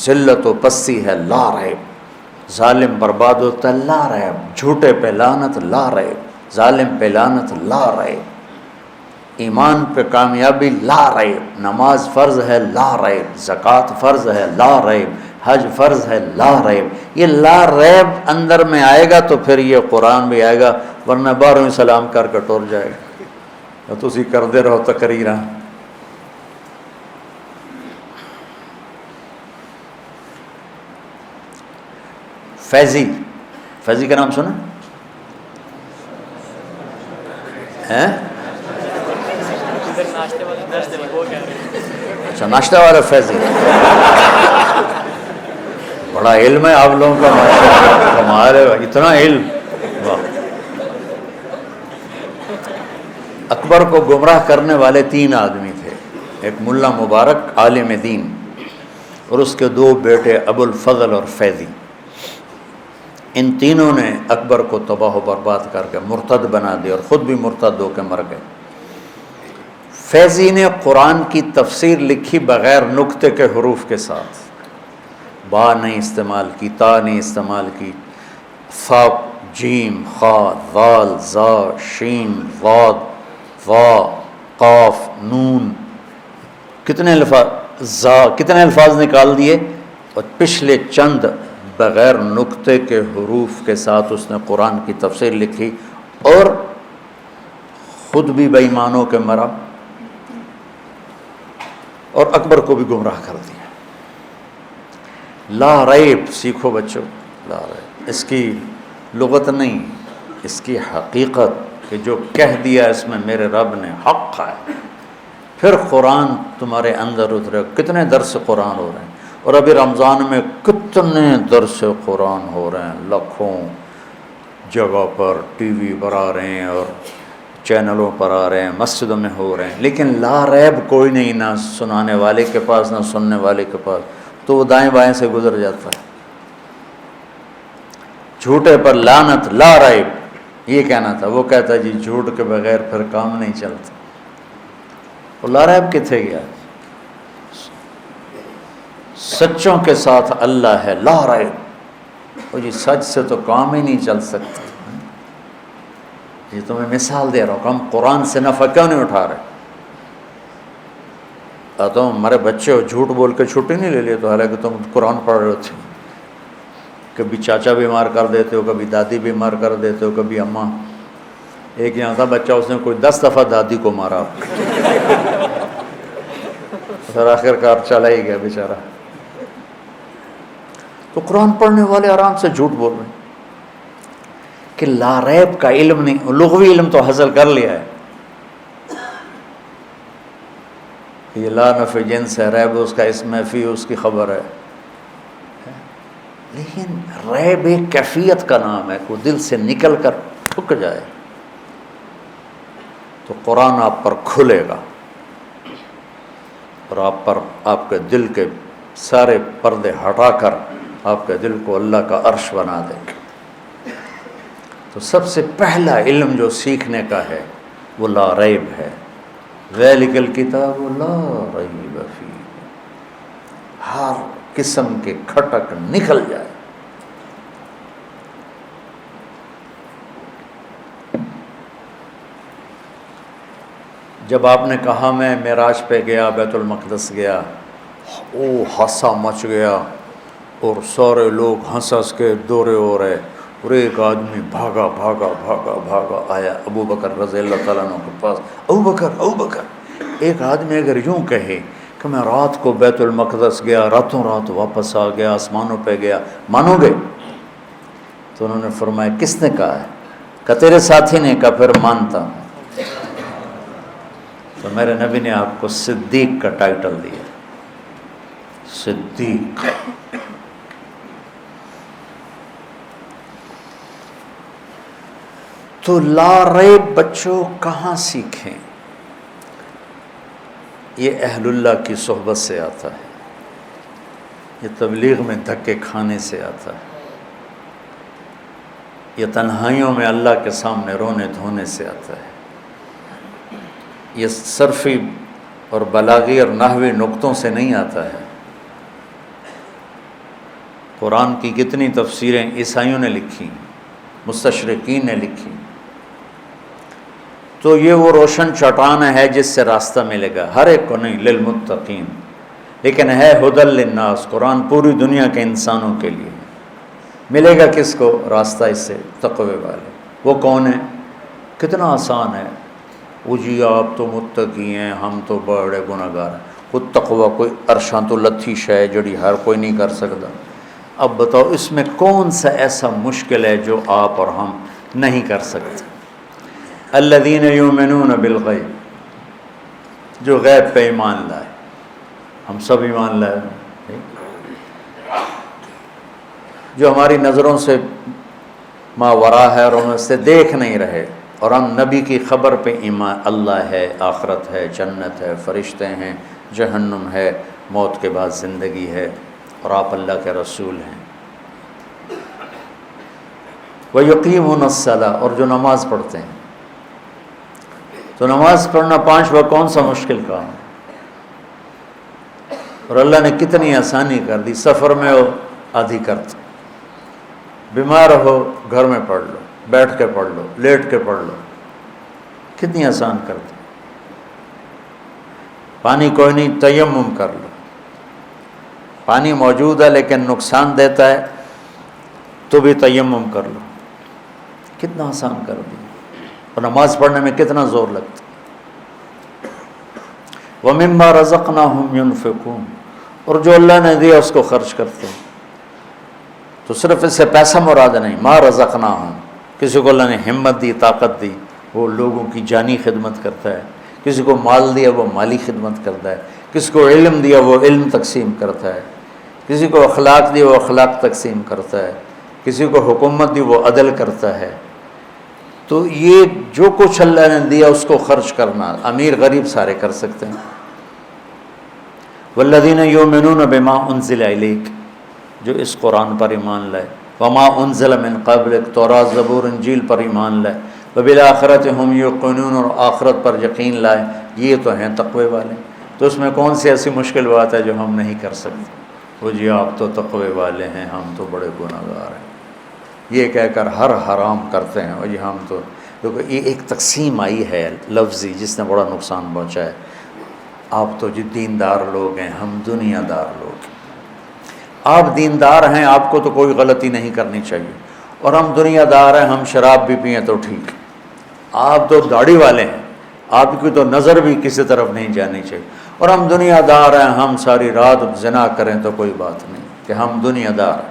ذلت و پستی ہے لا ریب، ظالم برباد ہوتا ہے لا ریب، جھوٹے پہ لعنت لا ریب، ظالم پہ لعنت لا ریب، ایمان پہ کامیابی لا ریب، نماز فرض ہے لا ریب، زکوٰۃ فرض ہے لا ریب، حج فرض ہے لا ریب. یہ لا ریب اندر میں آئے گا تو پھر یہ قرآن بھی آئے گا، ورنہ باہروں سلام کر کے ٹور جائے گا تو اسی کردے رہو تقریراں. فیضی کا نام سنا ہے؟ اچھا ناشتہ والا فیضی، بڑا علم ہے آپ لوگوں کا، ہمارے اتنا علم. واہ. اکبر کو گمراہ کرنے والے 3 آدمی تھے، ایک ملا مبارک عالم دین، اور اس کے 2 بیٹے ابو الفضل اور فیضی. ان تینوں نے اکبر کو تباہ و برباد کر کے مرتد بنا دیا اور خود بھی مرتد ہو کے مر گئے. فیضی نے قرآن کی تفسیر لکھی بغیر نقطے کے حروف کے ساتھ، با نہیں استعمال کی، تا نہیں استعمال کی، فا جیم خا ذال زا شین ضاد وا قاف نون، کتنے الفاظ نکال دیے. اور پچھلے چند بغیر نقطے کے حروف کے ساتھ اس نے قرآن کی تفسیر لکھی اور خود بھی بے ایمانوں کے مرا اور اکبر کو بھی گمراہ کر دیا. لا ریب سیکھو بچوں، لا ریب اس کی لغت نہیں، اس کی حقیقت کہ جو کہہ دیا اس میں میرے رب نے حق ہے. پھر قرآن تمہارے اندر اترے. کتنے درس قرآن ہو رہے ہیں، اور ابھی رمضان میں کتنے درس قرآن ہو رہے ہیں، لاکھوں جگہ پر ٹی وی پر آ رہے ہیں اور چینلوں پر آ رہے ہیں، مسجدوں میں ہو رہے ہیں، لیکن لا ریب کوئی نہیں، نہ سنانے والے کے پاس نہ سننے والے کے پاس، تو وہ دائیں بائیں سے گزر جاتا ہے. جھوٹے پر لعنت لا ریب یہ کہنا تھا، وہ کہتا جی جھوٹ کے بغیر پھر کام نہیں چلتا. وہ لا ریب کتنے گیا؟ سچوں کے ساتھ اللہ ہے لا ریب. وہ جی سچ سے تو کام ہی نہیں چل سکتا. یہ تو میں مثال دے رہا ہوں کہ ہم قرآن سے نفع کیوں نہیں اٹھا رہے. تو ہمارے بچے ہو جھوٹ بول کے چھٹی نہیں لے لیے تو حالانکہ تم قرآن پڑھ رہے ہوتے، کبھی چاچا بیمار کر دیتے ہو، کبھی دادی بیمار کر دیتے ہو، کبھی اماں. ایک یہاں تھا بچہ، اس نے کوئی 10 دفعہ دادی کو مارا، پھر آخر کار چلا ہی گیا بیچارہ. تو قرآن پڑھنے والے آرام سے جھوٹ بول رہے ہیں کہ لا ریب کا علم نہیں، لغوی علم تو حاصل کر لیا ہے. یہ لا نفی جنس ہے، ریب اس کا اسم فی اس کی خبر ہے، لیکن ریب ایک کیفیت کا نام ہے، کوئی دل سے نکل کر ٹھک جائے تو قرآن آپ پر کھلے گا اور آپ کے دل کے سارے پردے ہٹا کر آپ کے دل کو اللہ کا عرش بنا دے گا. تو سب سے پہلا علم جو سیکھنے کا ہے وہ لا ریب ہے. ذالک الکتاب لا ریب فیہ، ہر قسم کے کھٹک نکل جائے. جب آپ نے کہا میں معراج پہ گیا، بیت المقدس گیا، او ہنسا مچ گیا اور سارے لوگ ہنس ہنس کے دورے ہو رہے، اور ایک آدمی بھاگا بھاگا بھاگا بھاگا آیا ابو بکر رضی اللہ تعالیٰ عنہ کے پاس. ابو بکر. ایک آدمی اگر یوں کہے کہ میں رات کو بیت المقدس گیا، راتوں رات واپس آ گیا، آسمانوں پہ گیا، مانو گے؟ تو انہوں نے فرمایا کس نے کہا ہے؟ کہ تیرے ساتھی نے کہا. پھر مانتا ہوں. تو میرے نبی نے آپ کو صدیق کا ٹائٹل دیا. صدیق. تو لا ریب بچوں کہاں سیکھیں؟ یہ اہل اللہ کی صحبت سے آتا ہے، یہ تبلیغ میں دھکے کھانے سے آتا ہے، یہ تنہائیوں میں اللہ کے سامنے رونے دھونے سے آتا ہے، یہ صرفی اور بلاغی اور نحوی نقطوں سے نہیں آتا ہے. قرآن کی کتنی تفسیریں عیسائیوں نے لکھی، مستشرقین نے لکھی. تو یہ وہ روشن چٹان ہے جس سے راستہ ملے گا، ہر ایک کو نہیں، للمتقین، لیکن ہے ہدی للناس. قرآن پوری دنیا کے انسانوں کے لیے ملے گا. کس کو راستہ؟ اس سے تقوی والے. وہ کون ہے؟ کتنا آسان ہے. وہ جی آپ تو متقی ہیں، ہم تو بڑے گناہگار ہیں. خود تقوی کوئی عرشاں تو لتھی شے جڑی ہر کوئی نہیں کر سکتا. اب بتاؤ اس میں کون سا ایسا مشکل ہے جو آپ اور ہم نہیں کر سکتے؟ الذین یؤمنون بالغیب، جو غیب پہ ایمان لائے. ہم سب ایمان لائے. جو ہماری نظروں سے ماورا ہے اور ہم اس سے دیکھ نہیں رہے، اور ہم نبی کی خبر پہ ایمان، اللہ ہے، آخرت ہے، جنت ہے، فرشتے ہیں، جہنم ہے، موت کے بعد زندگی ہے، اور آپ اللہ کے رسول ہیں. وَيُقِيمُونَ الصَّلَاةَ، اور جو نماز پڑھتے ہیں. تو نماز پڑھنا 5 وقت کون سا مشکل کام ہے؟ اور اللہ نے کتنی آسانی کر دی. سفر میں ہو آدھی کرتے، بیمار ہو گھر میں پڑھ لو، بیٹھ کے پڑھ لو، لیٹ کے پڑھ لو. کتنی آسان کر دی. پانی کوئی نہیں، تیمم کر لو. پانی موجود ہے لیکن نقصان دیتا ہے تو بھی تیمم کر لو. کتنا آسان کر دی. اور نماز پڑھنے میں کتنا زور لگتا. وَمِمَّا رَزَقْنَاهُمْ يُنْفِقُونَ، اور جو اللہ نے دیا اس کو خرچ کرتے ہیں. تو صرف اس سے پیسہ مراد نہیں. ما رزقناہم، کسی کو اللہ نے ہمت دی، طاقت دی، وہ لوگوں کی جانی خدمت کرتا ہے. کسی کو مال دیا وہ مالی خدمت کرتا ہے. کسی کو علم دیا وہ علم تقسیم کرتا ہے. کسی کو اخلاق دی وہ اخلاق تقسیم کرتا ہے. کسی کو حکومت دی وہ عدل کرتا ہے. تو یہ جو کچھ اللہ نے دیا اس کو خرچ کرنا، امیر غریب سارے کر سکتے ہیں. والذین یؤمنون بما انزل الیک، جو اس قرآن پر ایمان لائے. وما انزل من قبلک، تورات زبور انجیل پر ایمان لائے. وبالآخرۃ هم یوقنون، اور آخرت پر یقین لائے. یہ تو ہیں تقوی والے. تو اس میں کون سی ایسی مشکل بات ہے جو ہم نہیں کر سکتے؟ وہ جی آپ تو تقوی والے ہیں، ہم تو بڑے گناہگار ہیں، یہ کہہ کر ہر حرام کرتے ہیں. اور یہ ہم تو کیونکہ یہ ایک تقسیم آئی ہے لفظی جس نے بڑا نقصان پہنچا ہے. آپ تو جی دیندار لوگ ہیں، ہم دنیا دار لوگ ہیں. آپ دیندار ہیں، آپ کو تو کوئی غلطی نہیں کرنی چاہیے. اور ہم دنیا دار ہیں، ہم شراب بھی پئیں تو ٹھیک. آپ تو داڑھی والے ہیں، آپ کی تو نظر بھی کسی طرف نہیں جانی چاہیے. اور ہم دنیا دار ہیں، ہم ساری رات زنا کریں تو کوئی بات نہیں کہ ہم دنیا دار ہیں.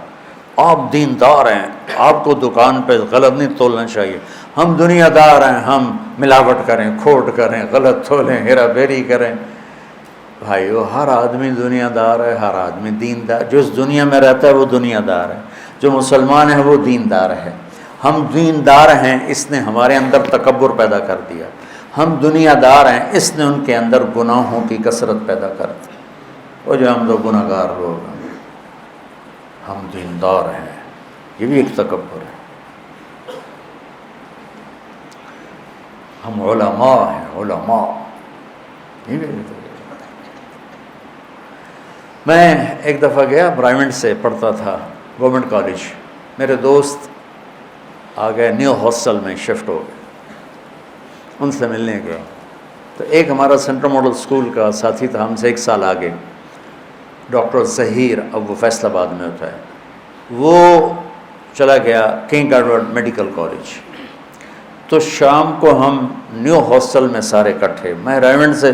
آپ دیندار ہیں، آپ کو دکان پہ غلط نہیں تولنا چاہیے. ہم دنیا دار ہیں، ہم ملاوٹ کریں، کھوٹ کریں، غلط تولیں، ہیرا پھیری کریں. بھائیو ہر آدمی دنیا دار ہے، ہر آدمی دیندار. جو اس دنیا میں رہتا ہے وہ دنیا دار ہے. جو مسلمان ہے وہ دیندار ہے. ہم دیندار ہیں، اس نے ہمارے اندر تکبر پیدا کر دیا. ہم دنیا دار ہیں، اس نے ان کے اندر گناہوں کی کثرت پیدا کر دی. وہ جو ہم تو گناہ گار لوگ ہیں، ہم دیندار ہیں، یہ بھی ایک تکبر ہے. ہم علماء ہیں، علماء، یہ بھی ایک تکبر. میں ایک دفعہ گیا، برائمنٹ سے پڑھتا تھا گورنمنٹ کالج. میرے دوست آ گئے، نیو ہاسٹل میں شفٹ ہو گئے. ان سے ملنے گیا تو ایک ہمارا سینٹرل ماڈل اسکول کا ساتھی تھا، ہم سے 1 سال آگے، ڈاکٹر ظہیر، اب وہ فیصل آباد میں ہوتا ہے. وہ چلا گیا کنگ ایڈورڈ میڈیکل کالج. تو شام کو ہم نیو ہاسٹل میں سارے اکٹھے، میں ریونڈ سے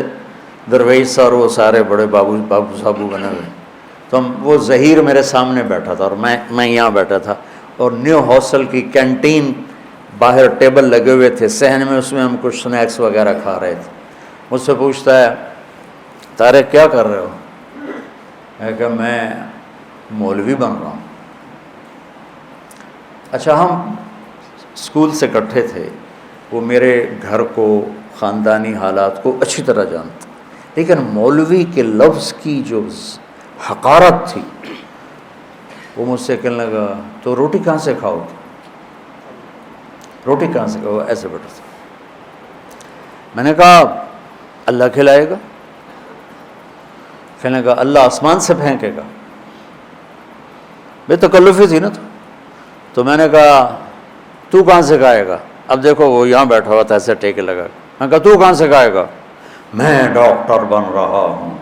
درویش سر، وہ سارے بڑے بابو صاحبو بنے ہوئے. تو وہ ظہیر میرے سامنے بیٹھا تھا اور میں یہاں بیٹھا تھا. اور نیو ہاسٹل کی کینٹین باہر ٹیبل لگے ہوئے تھے صحن میں، اس میں ہم کچھ سنیکس وغیرہ کھا رہے تھے. مجھ سے پوچھتا ہے طارق کیا کر رہے ہو؟ ہے کہ میں مولوی بن رہا ہوں. اچھا ہم اسکول سے اکٹھے تھے، وہ میرے گھر کو، خاندانی حالات کو اچھی طرح جانتے، لیکن مولوی کے لفظ کی جو حقارت تھی، وہ مجھ سے کہنے لگا تو روٹی کہاں سے کھاؤ گے، روٹی کہاں سے کھاؤ، ایسے بیٹھا تھا. میں نے کہا اللہ کھلائے گا. کہنے لگا اللہ آسمان سے پھینکے گا. بے تکلفی تھی نا. تو میں نے کہا تو کہاں سے کھائے گا. اب دیکھو وہ یہاں بیٹھا ہوا تھا ایسے ٹیکے لگا. میں کہا تو کہاں سے کھائے گا. میں ڈاکٹر بن رہا ہوں.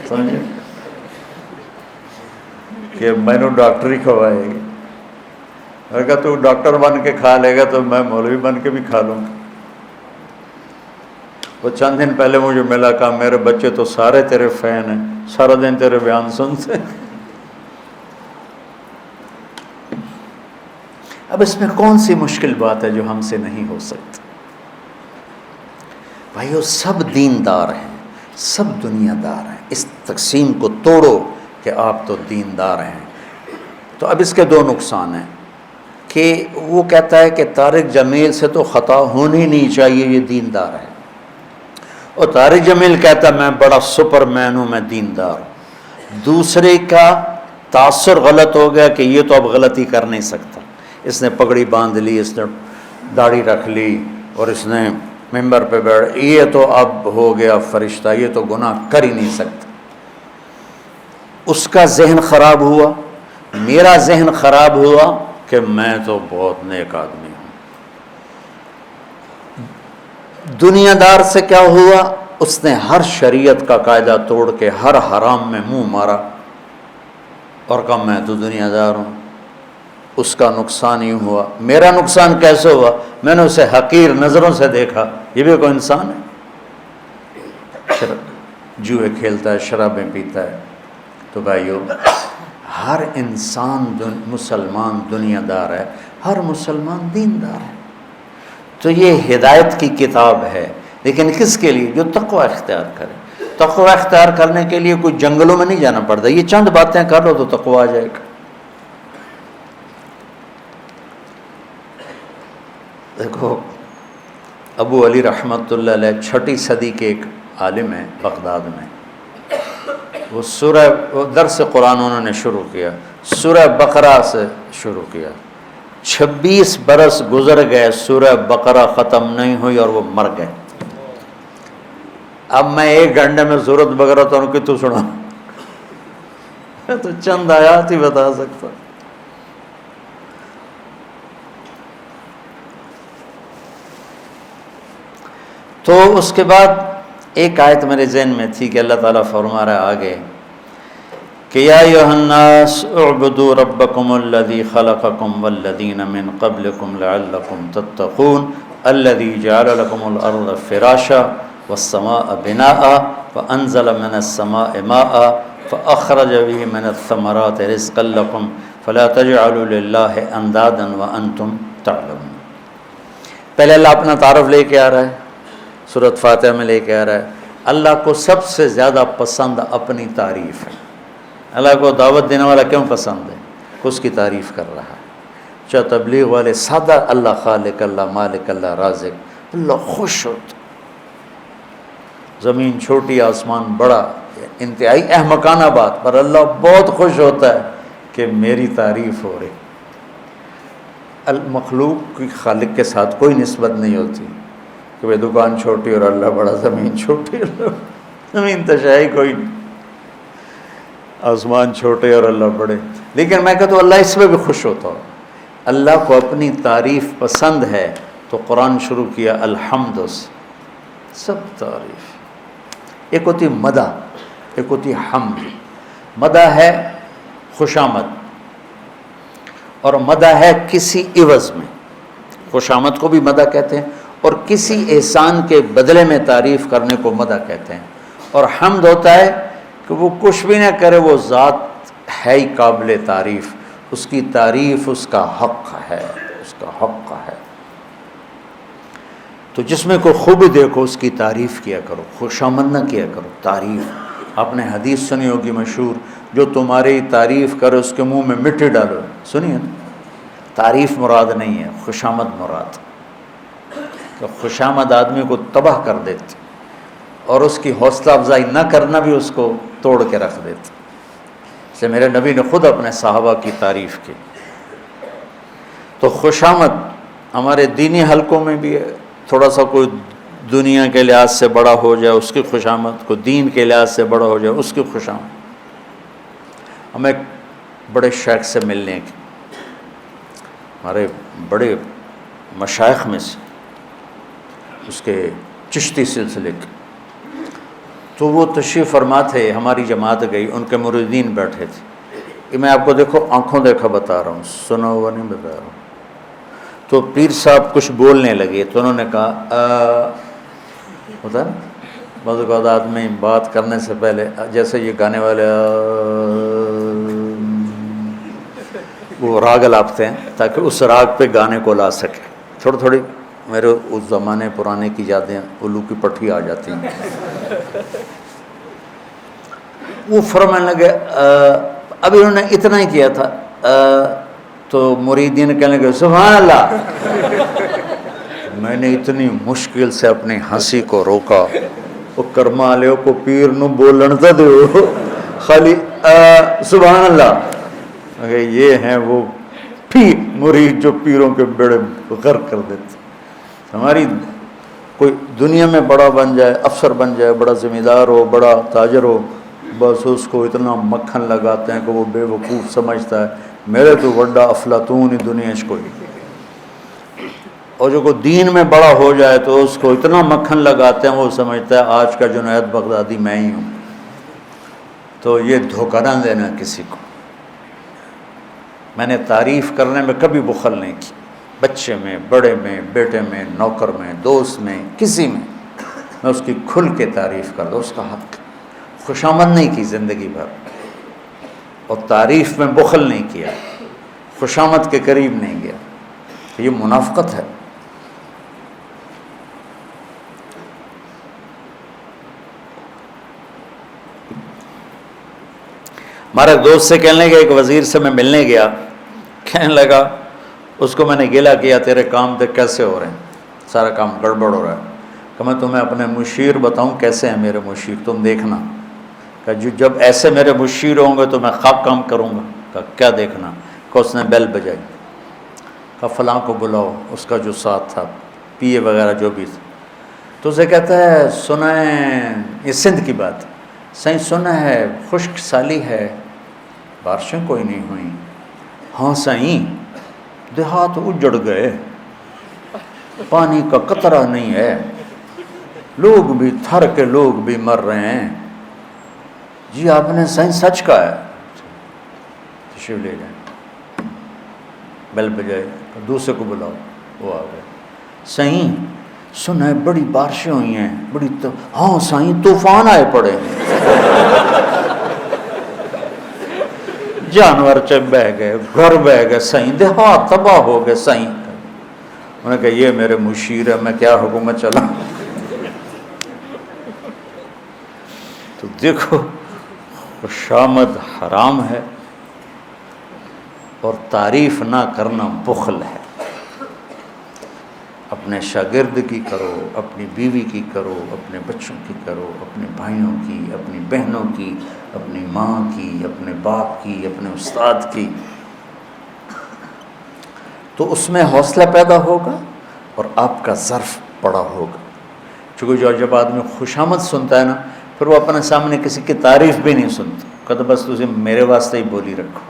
سمجھے کہ میں نے ڈاکٹری کھوائے گی. میں کہا تو ڈاکٹر بن کے کھا لے گا تو میں مولوی بن کے بھی کھا لوں گا. وہ چند دن پہلے مجھے ملا، کہا میرے بچے تو سارے تیرے فین ہیں، سارا دن تیرے بیان سنتے. اب اس میں کون سی مشکل بات ہے جو ہم سے نہیں ہو سکتی. بھائیو سب دیندار ہیں، سب دنیا دار ہیں. اس تقسیم کو توڑو کہ آپ تو دیندار ہیں. تو اب اس کے دو نقصان ہیں کہ وہ کہتا ہے کہ طارق جمیل سے تو خطا ہونی نہیں چاہیے، یہ دیندار ہے. اور طارق جمیل کہتا ہے میں بڑا سپر مین ہوں، میں دیندار ہوں. دوسرے کا تاثر غلط ہو گیا کہ یہ تو اب غلطی کر نہیں سکتا. اس نے پگڑی باندھ لی، اس نے داڑھی رکھ لی، اور اس نے ممبر پہ بیٹھ، یہ تو اب ہو گیا فرشتہ، یہ تو گناہ کر ہی نہیں سکتا. اس کا ذہن خراب ہوا، میرا ذہن خراب ہوا کہ میں تو بہت نیک آدمی ہوں. دنیا دار سے کیا ہوا، اس نے ہر شریعت کا قاعدہ توڑ کے ہر حرام میں منہ مارا اور کہا میں تو دنیا دار ہوں. اس کا نقصان یوں ہوا. میرا نقصان کیسے ہوا، میں نے اسے حقیر نظروں سے دیکھا. یہ بھی کوئی انسان ہے، جوئے کھیلتا ہے، شرابیں پیتا ہے. تو بھائیو ہر انسان مسلمان دنیا دار ہے، ہر مسلمان دیندار ہے. تو یہ ہدایت کی کتاب ہے، لیکن کس کے لیے؟ جو تقوی اختیار کرے. تقوی اختیار کرنے کے لیے کوئی جنگلوں میں نہیں جانا پڑتا. یہ چند باتیں کر لو تو تقوی آ جائے گا. دیکھو ابو علی رحمۃ اللہ علیہ 6 صدی کے ایک عالم ہیں بغداد میں. وہ درس قرآن انہوں نے شروع کیا، سورہ بقرہ سے شروع کیا. 26 برس گزر گئے، سورہ بقرہ ختم نہیں ہوئی اور وہ مر گئے. اب میں 1 گھنٹے میں سورۃ بقرہ تو ان کی تو سنا، تو چند آیات ہی بتا سکتا. تو اس کے بعد ایک آیت میرے ذہن میں تھی کہ اللہ تعالیٰ فرما رہا ہے آگے کہ یا ایھا الناس اعبدوا ربکم الذی خلقکم والذین من قبلکم لعلکم تتقون الذی جعل لکم الارض فراشا والسماء بناء وانزل من السماء ماء فاخرج به من الثمرات رزقا لکم فلا تجعلوا للہ اندادا وانتم تعلمون. پہلے اللہ اپنا تعارف لے کے آ رہا ہے، سورۃ فاتحہ میں لے کے آ رہا ہے. اللہ کو سب سے زیادہ پسند اپنی تعریف ہے. اللہ کو دعوت دینے والا کیوں پسند ہے؟ اس کی تعریف کر رہا ہے. چاہے تبلیغ والے سادہ اللہ خالق، اللہ مالک، اللہ رازق، اللہ خوش ہوتا. زمین چھوٹی آسمان بڑا، انتہائی احمقانہ بات، پر اللہ بہت خوش ہوتا ہے کہ میری تعریف ہو رہی. المخلوق کی خالق کے ساتھ کوئی نسبت نہیں ہوتی کہ وہ دکان چھوٹی اور اللہ بڑا، زمین چھوٹی، زمین تشائی کوئی نہیں، آسمان چھوٹے اور اللہ بڑے. لیکن میں کہتا ہوں اللہ اس میں بھی خوش ہوتا ہو. اللہ کو اپنی تعریف پسند ہے تو قرآن شروع کیا الحمد سے. سب تعریف، ایک ہوتی مدح، ایک ہوتی حمد. مدح ہے خوشامد، اور مدح ہے کسی عوض میں. خوشامد کو بھی مدح کہتے ہیں، اور کسی احسان کے بدلے میں تعریف کرنے کو مدح کہتے ہیں. اور حمد ہوتا ہے کہ وہ کچھ بھی نہ کرے، وہ ذات ہے ہی قابل تعریف، اس کی تعریف اس کا حق ہے، اس کا حق ہے. تو جس میں کوئی خوبی دیکھو اس کی تعریف کیا کرو، خوشامد نہ کیا کرو، تعریف. آپ نے حدیث سنی ہوگی مشہور، جو تمہاری تعریف کرے اس کے منہ میں مٹی ڈالو، سنیے نا؟ تعریف مراد نہیں ہے، خوشامد مراد، کہ خوشامد آدمی کو تباہ کر دیتی اور اس کی حوصلہ افزائی نہ کرنا بھی اس کو توڑ کے رکھ دیتی۔ اس لیے میرے نبی نے خود اپنے صحابہ کی تعریف کی۔ تو خوشامد ہمارے دینی حلقوں میں بھی ہے، تھوڑا سا کوئی دنیا کے لحاظ سے بڑا ہو جائے اس کی خوشامد، کوئی دین کے لحاظ سے بڑا ہو جائے اس کی خوشامد۔ ہمیں ایک بڑے شیخ سے ملنے کی، ہمارے بڑے مشائخ میں سے، اس کے چشتی سلسلے کے، تو وہ تشریف فرما تھے، ہماری جماعت گئی، ان کے مریدین بیٹھے تھے۔ کہ میں آپ کو دیکھو آنکھوں دیکھا بتا رہا ہوں، سنا ہوا نہیں بتا رہا ہوں۔ تو پیر صاحب کچھ بولنے لگے تو انہوں نے کہا ہوتا ہے بعض اوقات آدمی بات کرنے سے پہلے جیسے یہ گانے والے وہ راگ لاپتے ہیں تاکہ اس راگ پہ گانے کو لا سکے۔ تھوڑی تھوڑی میرے اس زمانے پرانے کی یادیں الو کی پٹھی آ جاتی ہیں۔ وہ فرمانے لگے ابھی انہوں نے اتنا ہی کیا تھا تو مریدین کہنے لگے سبحان اللہ۔ میں نے اتنی مشکل سے اپنی ہنسی کو روکا، وہ کرما لے کو پیر نو بولن تو دو خالی سبحان اللہ۔ یہ ہیں وہ پیر مرید جو پیروں کے بیڑے غرق کر دیتے۔ ہماری کوئی دنیا میں بڑا بن جائے، افسر بن جائے، بڑا ذمہ دار ہو، بڑا تاجر ہو، بس اس کو اتنا مکھن لگاتے ہیں کہ وہ بے وقوف سمجھتا ہے میرے تو بڑا افلاطون ہی دنیا اس کو ہی۔ اور جو کوئی دین میں بڑا ہو جائے تو اس کو اتنا مکھن لگاتے ہیں وہ سمجھتا ہے آج کا جنید بغدادی میں ہی ہوں۔ تو یہ دھوکہ نہ دینا کسی کو۔ میں نے تعریف کرنے میں کبھی بخل نہیں کی، بچے میں، بڑے میں، بیٹے میں، نوکر میں، دوست میں، کسی میں میں اس کی کھل کے تعریف کر دوں، اس کا حق۔ خوشامد نہیں کی زندگی بھر، اور تعریف میں بخل نہیں کیا، خوشامد کے قریب نہیں گیا، یہ منافقت ہے۔ ہمارے دوست سے کہنے لگا، ایک وزیر سے میں ملنے گیا، کہنے لگا اس کو میں نے گلا کیا تیرے کام دیکھ کیسے ہو رہے ہیں، سارا کام گڑبڑ ہو رہا ہے۔ کہ میں تمہیں اپنے مشیر بتاؤں کیسے ہیں میرے مشیر، تم دیکھنا۔ کہ جب ایسے میرے مشیر ہوں گے تو میں خواب کام کروں گا۔ کہ کیا دیکھنا؟ کہ اس نے بیل بجائی، کہ فلاں کو بلاؤ، اس کا جو ساتھ تھا پی اے وغیرہ جو بھی تھا، تو اسے کہتا ہے سنیں، یہ سندھ کی بات، صحیح سنا ہے خشک سالی ہے، بارشیں کوئی نہیں ہوئیں۔ ہاں صحیح، دیہات اجڑ گئے، پانی کا قطرہ نہیں ہے، لوگ بھی تھر کے لوگ بھی مر رہے ہیں۔ جی آپ نے صحیح سچ کہا ہے، تشریف لے جائیں۔ بیل بجائے، دوسرے کو بلاؤ، وہ آ گئے۔ صحیح سنا ہے بڑی بارشیں ہوئی ہیں، بڑی ہاں صحیح طوفان آئے پڑے ہیں، جانور بہ گئے، گھر بہ گئے، صحیح دیہات تباہ ہو گئے، صحیح۔ انہوں نے کہا یہ میرے مشیر ہے، میں کیا حکومت چلاؤں۔ تو دیکھو خوشامد حرام ہے اور تعریف نہ کرنا بخل ہے۔ اپنے شاگرد کی کرو، اپنی بیوی کی کرو، اپنے بچوں کی کرو، اپنے بھائیوں کی، اپنی بہنوں کی، اپنی ماں کی، اپنے باپ کی، اپنے استاد کی، تو اس میں حوصلہ پیدا ہوگا اور آپ کا ظرف بڑا ہوگا۔ چونکہ جب آدمی خوشامد سنتا ہے نا، پھر وہ اپنے سامنے کسی کی تعریف بھی نہیں سنتا، کہتا بس تجھے میرے واسطے ہی بولی رکھو۔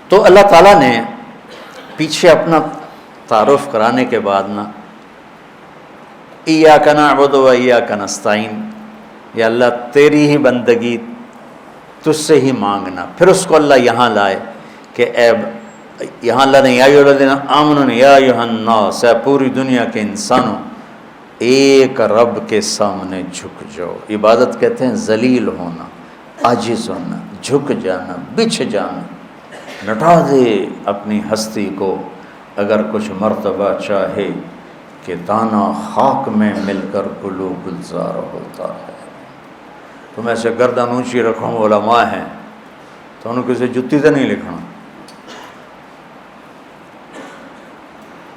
تو اللہ تعالیٰ نے پیچھے اپنا تعارف کرانے کے بعد نا ایاک نعبد و ایاک نستعین، یا اللہ تیری ہی بندگی، تجھ سے ہی مانگنا، پھر اس کو اللہ یہاں لائے کہ اے یہاں اللہ نے یا ایھا الذین آمنوا یا ایھا الناس، اے پوری دنیا کے انسانوں ایک رب کے سامنے جھک جاؤ۔ عبادت کہتے ہیں ذلیل ہونا، عاجز ہونا، جھک جانا، بچھ جانا، مٹا دے اپنی ہستی کو، اگر کچھ مرتبہ چاہے کہ دانہ خاک میں مل کر گلو گلزار ہوتا ہے. تم ایسے گردن اونچی رکھو علماء ہیں تو انہوں کسی جتی سے نہیں لکھنا،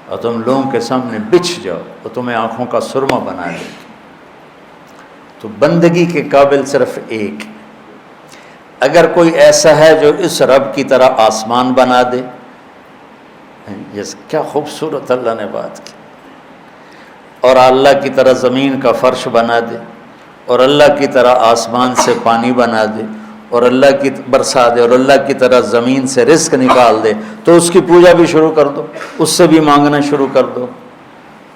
اور تم لوگوں کے سامنے بچھ جاؤ تو تمہیں آنکھوں کا سرما بنا دے. تو بندگی کے قابل صرف ایک. اگر کوئی ایسا ہے جو اس رب کی طرح آسمان بنا دے، کیا خوبصورت اللہ نے بات کی، اور اللہ کی طرح زمین کا فرش بنا دے، اور اللہ کی طرح آسمان سے پانی بنا دے، اور اللہ کی برسا دے، اور اللہ کی طرح زمین سے رزق نکال دے، تو اس کی پوجا بھی شروع کر دو، اس سے بھی مانگنا شروع کر دو.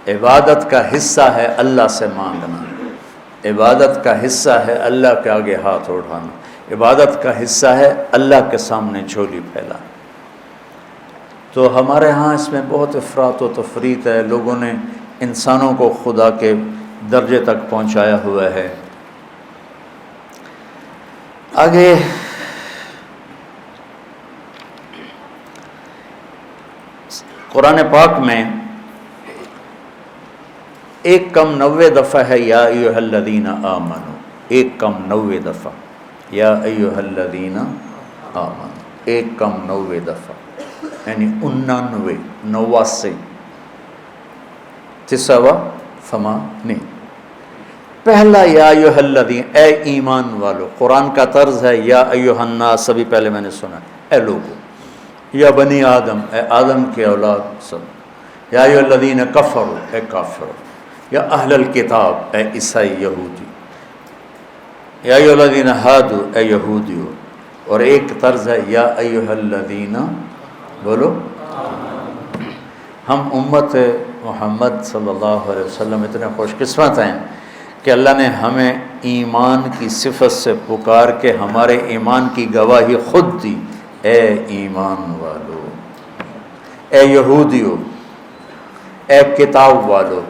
عبادت کا حصہ ہے اللہ سے مانگنا، عبادت کا حصہ ہے اللہ کے آگے ہاتھ اٹھانا، عبادت کا حصہ ہے اللہ کے سامنے جھولی پھیلانا. تو ہمارے ہاں اس میں بہت افراط و تفریط ہے. لوگوں نے انسانوں کو خدا کے درجے تک پہنچایا ہوا ہے. آگے قرآن پاک میں ایک کم 90 دفعہ ہے یا ایھا الذین آمنو، ایک کم 90 دفعہ یا ایھا الذین آمنو، ایک کم 90 دفعہ، یعنی 89 89 تسعہ ثمانی. پہلا یا ایھا الذین، اے ایمان والو. قرآن کا طرز ہے یا ایھا الناس، سبھی پہلے میں نے سنا، اے لوگو، یا بنی آدم، اے آدم کے اولاد سب، یا ایھا الذین کفروا، اے کافرو، یا اہل الکتاب، اے عیسائی یہودی، یا ایھا الذین ہادوا، اے یہودیو. اور ایک طرز ہے یا ایھا الذین، بولو. ہم امت محمد صلی اللہ علیہ وسلم اتنے خوش قسمت ہیں کہ اللہ نے ہمیں ایمان کی صفت سے پکار کے ہمارے ایمان کی گواہی خود دی. اے ایمان والو، اے یہودیو، اے کتاب والو،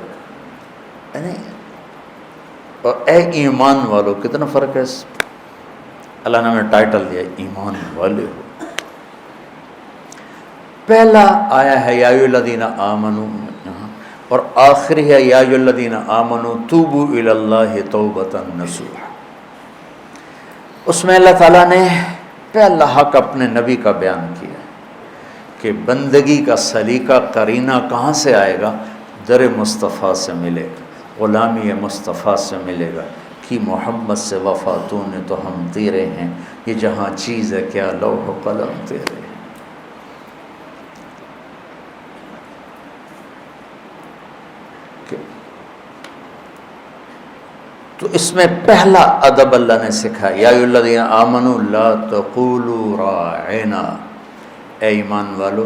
اور اے ایمان والو. کتنا فرق ہے. اللہ نے ہمیں ٹائٹل دیا ایمان والے ہو. پہلا آیا ہے یا ایھا الذین آمنو، اور آخری ہے یا ایھا الذین آمنو توبوا الی اللہ توبۃ نصوحا. اس میں اللہ تعالیٰ نے پہلا حق اپنے نبی کا بیان کیا کہ بندگی کا سلیقہ قرینہ کہاں سے آئے گا؟ در مصطفیٰ سے ملے گا، غلامی مصطفیٰ سے ملے گا. کہ محمد سے وفاتوں نے تو ہم تیرے ہیں، یہ جہاں چیز ہے کیا لوح و قلم تیرے. تو اس میں پہلا ادب اللہ نے سکھایا یا ایھا الذین آمنوا لا تقولوا راعنا. اے ایمان والو،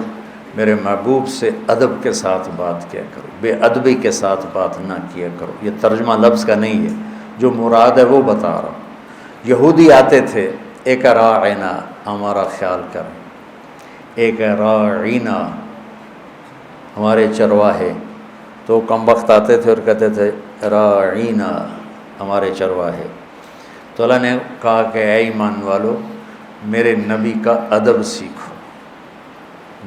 میرے محبوب سے ادب کے ساتھ بات کیا کرو، بے ادبی کے ساتھ بات نہ کیا کرو. یہ ترجمہ لفظ کا نہیں ہے، جو مراد ہے وہ بتا رہا ہوں. یہودی آتے تھے، ایک راعنا ہمارا خیال کر، ایک راعینا ہمارے چرواہے. تو کم وقت آتے تھے اور کہتے تھے راعینا ہمارے چرواہے. تو اللہ نے کہا کہ اے ایمان والو، میرے نبی کا ادب سیکھو،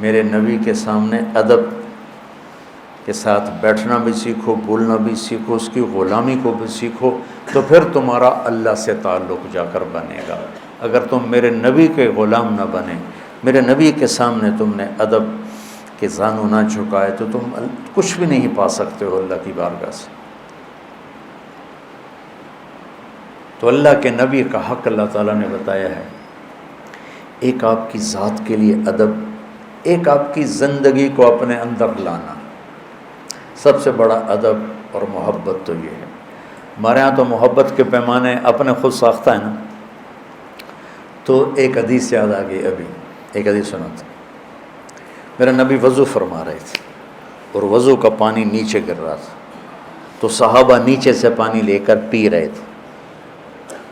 میرے نبی کے سامنے ادب کے ساتھ بیٹھنا بھی سیکھو، بولنا بھی سیکھو، اس کی غلامی کو بھی سیکھو، تو پھر تمہارا اللہ سے تعلق جا کر بنے گا. اگر تم میرے نبی کے غلام نہ بنے، میرے نبی کے سامنے تم نے ادب کے زانو نہ جھکائے، تو تم کچھ بھی نہیں پا سکتے ہو اللہ کی بارگاہ سے. تو اللہ کے نبی کا حق اللہ تعالیٰ نے بتایا ہے. ایک آپ کی ذات کے لیے ادب، ایک آپ کی زندگی کو اپنے اندر لانا. سب سے بڑا ادب اور محبت تو یہ ہے. ہمارے ہاں تو محبت کے پیمانے اپنے خود ساختہ ہیں نا. تو ایک حدیث یاد آ گئی ابھی، ایک حدیث سنا تھا. میرا نبی وضو فرما رہے تھے اور وضو کا پانی نیچے گر رہا تھا، تو صحابہ نیچے سے پانی لے کر پی رہے تھے.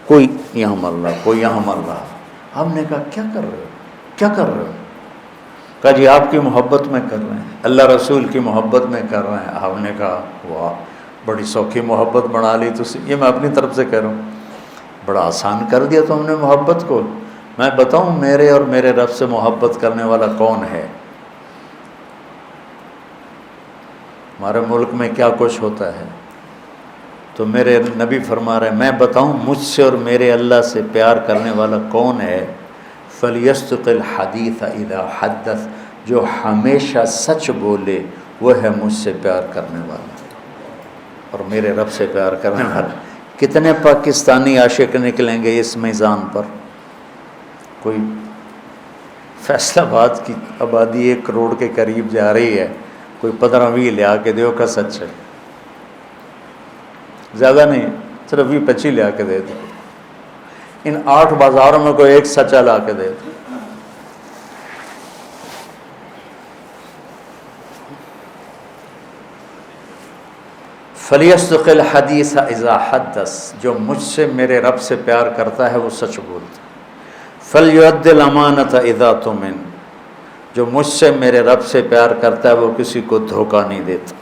کوئی یہاں مر رہا، کوئی یہاں مر رہا. ہم نے کہا کیا کر رہے ہو، کیا کر رہے ہو؟ کہا جی آپ کی محبت میں کر رہے ہیں، اللہ رسول کی محبت میں کر رہے ہیں. ہم نے کہا واہ، بڑی سوکھی محبت بنا لی تو. یہ میں اپنی طرف سے کہہ رہا ہوں، بڑا آسان کر دیا تو ہم نے محبت کو. میں بتاؤں میرے اور میرے رب سے محبت کرنے والا کون ہے؟ ہمارے ملک میں کیا کچھ ہوتا ہے، تو میرے نبی فرما رہے ہیں میں بتاؤں مجھ سے اور میرے اللہ سے پیار کرنے والا کون ہے؟ فَلْيَصْدِقِ الْحَدِيثَ إِذَا حَدَّثَ، جو ہمیشہ سچ بولے وہ ہے مجھ سے پیار کرنے والا اور میرے رب سے پیار کرنے والا۔ کتنے پاکستانی عاشق نکلیں گے اس میدان پر؟ کوئی فیصل آباد کی آبادی 1 کروڑ کے قریب جا رہی ہے، کوئی 15-20 لیا کے دیو کا سچ ہے، زیادہ نہیں، صرف 20-25 لیا کے دے دو۔ ان 8 بازاروں میں کوئی ایک سچا لا کے دے دو۔ فَلْيَصْدِقِ الْحَدِيثَ إِذَا حَدَّثَ، جو مجھ سے میرے رب سے پیار کرتا ہے وہ سچ بولتا ہے۔ فَلْيُؤَدِّ الْأَمَانَةَ إِذَا تُؤْمِنَ، جو مجھ سے میرے رب سے پیار کرتا ہے وہ کسی کو دھوکہ نہیں دیتا۔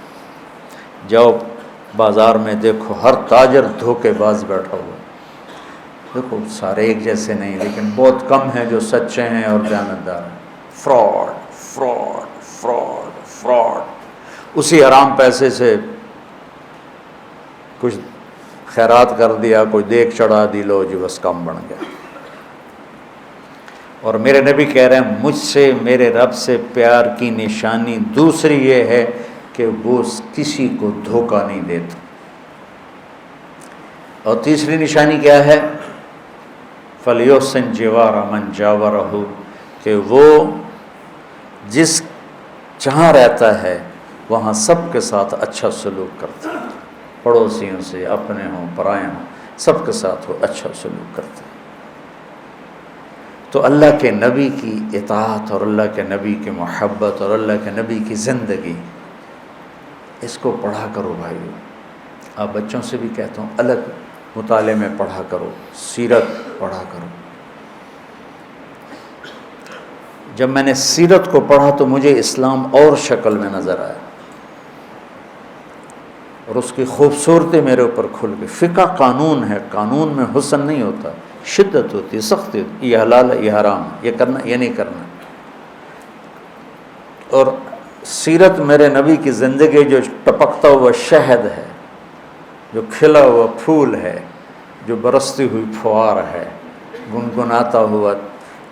جاؤ بازار میں دیکھو، ہر تاجر دھوکے باز بیٹھا ہوا، دیکھو سارے ایک جیسے نہیں لیکن بہت کم ہیں جو سچے ہیں اور دیانتدار ہیں۔ فراڈ فراڈ فراڈ فراڈ، اسی حرام پیسے سے کچھ خیرات کر دیا، کوئی دیکھ چڑھا دی، لو جی بس کام بن گیا۔ اور میرے نبی کہہ رہے ہیں مجھ سے میرے رب سے پیار کی نشانی دوسری یہ ہے کہ وہ کسی کو دھوکہ نہیں دیتا۔ اور تیسری نشانی کیا ہے؟ فَلْيُحْسِنْ جِوَارَ مَنْ جَاوَرَهُ، کہ وہ جس جہاں رہتا ہے وہاں سب کے ساتھ اچھا سلوک کرتا ہے، پڑوسیوں سے، اپنے ہوں پرائے ہوں، سب کے ساتھ وہ اچھا سلوک کرتا ہے۔ تو اللہ کے نبی کی اطاعت اور اللہ کے نبی کی محبت اور اللہ کے نبی کی زندگی، اس کو پڑھا کرو بھائیو۔ آپ بچوں سے بھی کہتا ہوں الگ مطالعے میں پڑھا کرو، سیرت پڑھا کرو۔ جب میں نے سیرت کو پڑھا تو مجھے اسلام اور شکل میں نظر آیا اور اس کی خوبصورتی میرے اوپر کھل گئی۔ فقہ قانون ہے، قانون میں حسن نہیں ہوتا، شدت ہوتی ہے، سختی ہوتی ہے، یہ حلال ہے، یہ حرام ہے، یہ کرنا یہ نہیں کرنا۔ اور سیرت میرے نبی کی زندگی جو ٹپکتا ہوا شہد ہے، جو کھلا ہوا پھول ہے، جو برستی ہوئی پھوار ہے، گنگناتا ہوا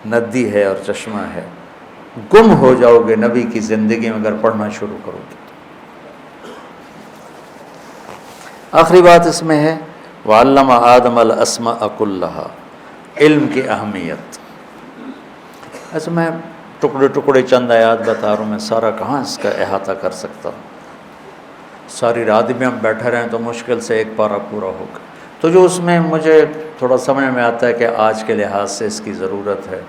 ندی ہے اور چشمہ ہے، گم ہو جاؤ گے نبی کی زندگی میں اگر پڑھنا شروع کرو گے۔ آخری بات اس میں ہے وَعَلَّمَ آدَمَ الْأَسْمَاءَ كُلَّهَا، علم کی اہمیت۔ ایسے میں ٹکڑے ٹکڑے چند آیات بتا رہا ہوں، میں سارا کہاں اس کا احاطہ کر سکتا ہوں۔ ساری رات بھی ہم بیٹھے رہیں تو مشکل سے 1 پارہ پورا ہوگا۔ تو جو اس میں مجھے تھوڑا سمجھ میں آتا ہے کہ آج کے لحاظ سے اس کی ضرورت ہے،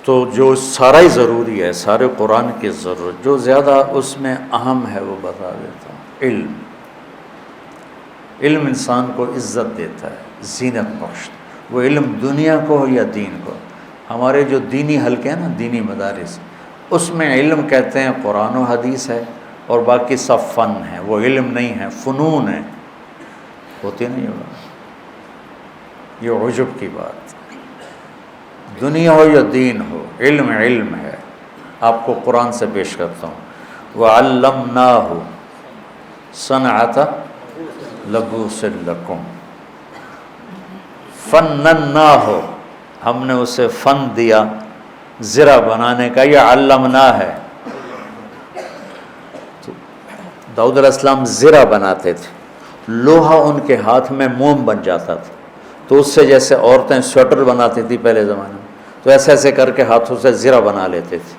تو جو سارا ہی ضروری ہے، سارے قرآن کی ضرورت، جو زیادہ اس میں اہم ہے وہ بتا دیتا ہوں۔ علم، علم انسان کو عزت دیتا ہے، زینت بخشتا، وہ علم دنیا کو ہو یا دین کو۔ ہمارے جو دینی حلقے ہیں نا، دینی مدارس، اس میں علم کہتے ہیں قرآن و حدیث ہے اور باقی سب فن ہے، وہ علم نہیں ہے، فنون ہے، ہوتی نہیں ہوگا۔ یہ عجب کی بات، دنیا ہو یا دین ہو، علم علم ہے۔ آپ کو قرآن سے پیش کرتا ہوں وَعَلَّمْنَاهُ صَنْعَةَ لَبُوسٍ لَكُمْ، فَنَّنَّاهُ، ہم نے اسے فن دیا زرہ بنانے کا، یہ علمنا ہے۔ داؤد علیہ السلام زرہ بناتے تھے، لوہا ان کے ہاتھ میں موم بن جاتا تھا، تو اس سے جیسے عورتیں سویٹر بناتی تھی پہلے زمانے میں، تو ایسے ایسے کر کے ہاتھوں سے زرہ بنا لیتے تھے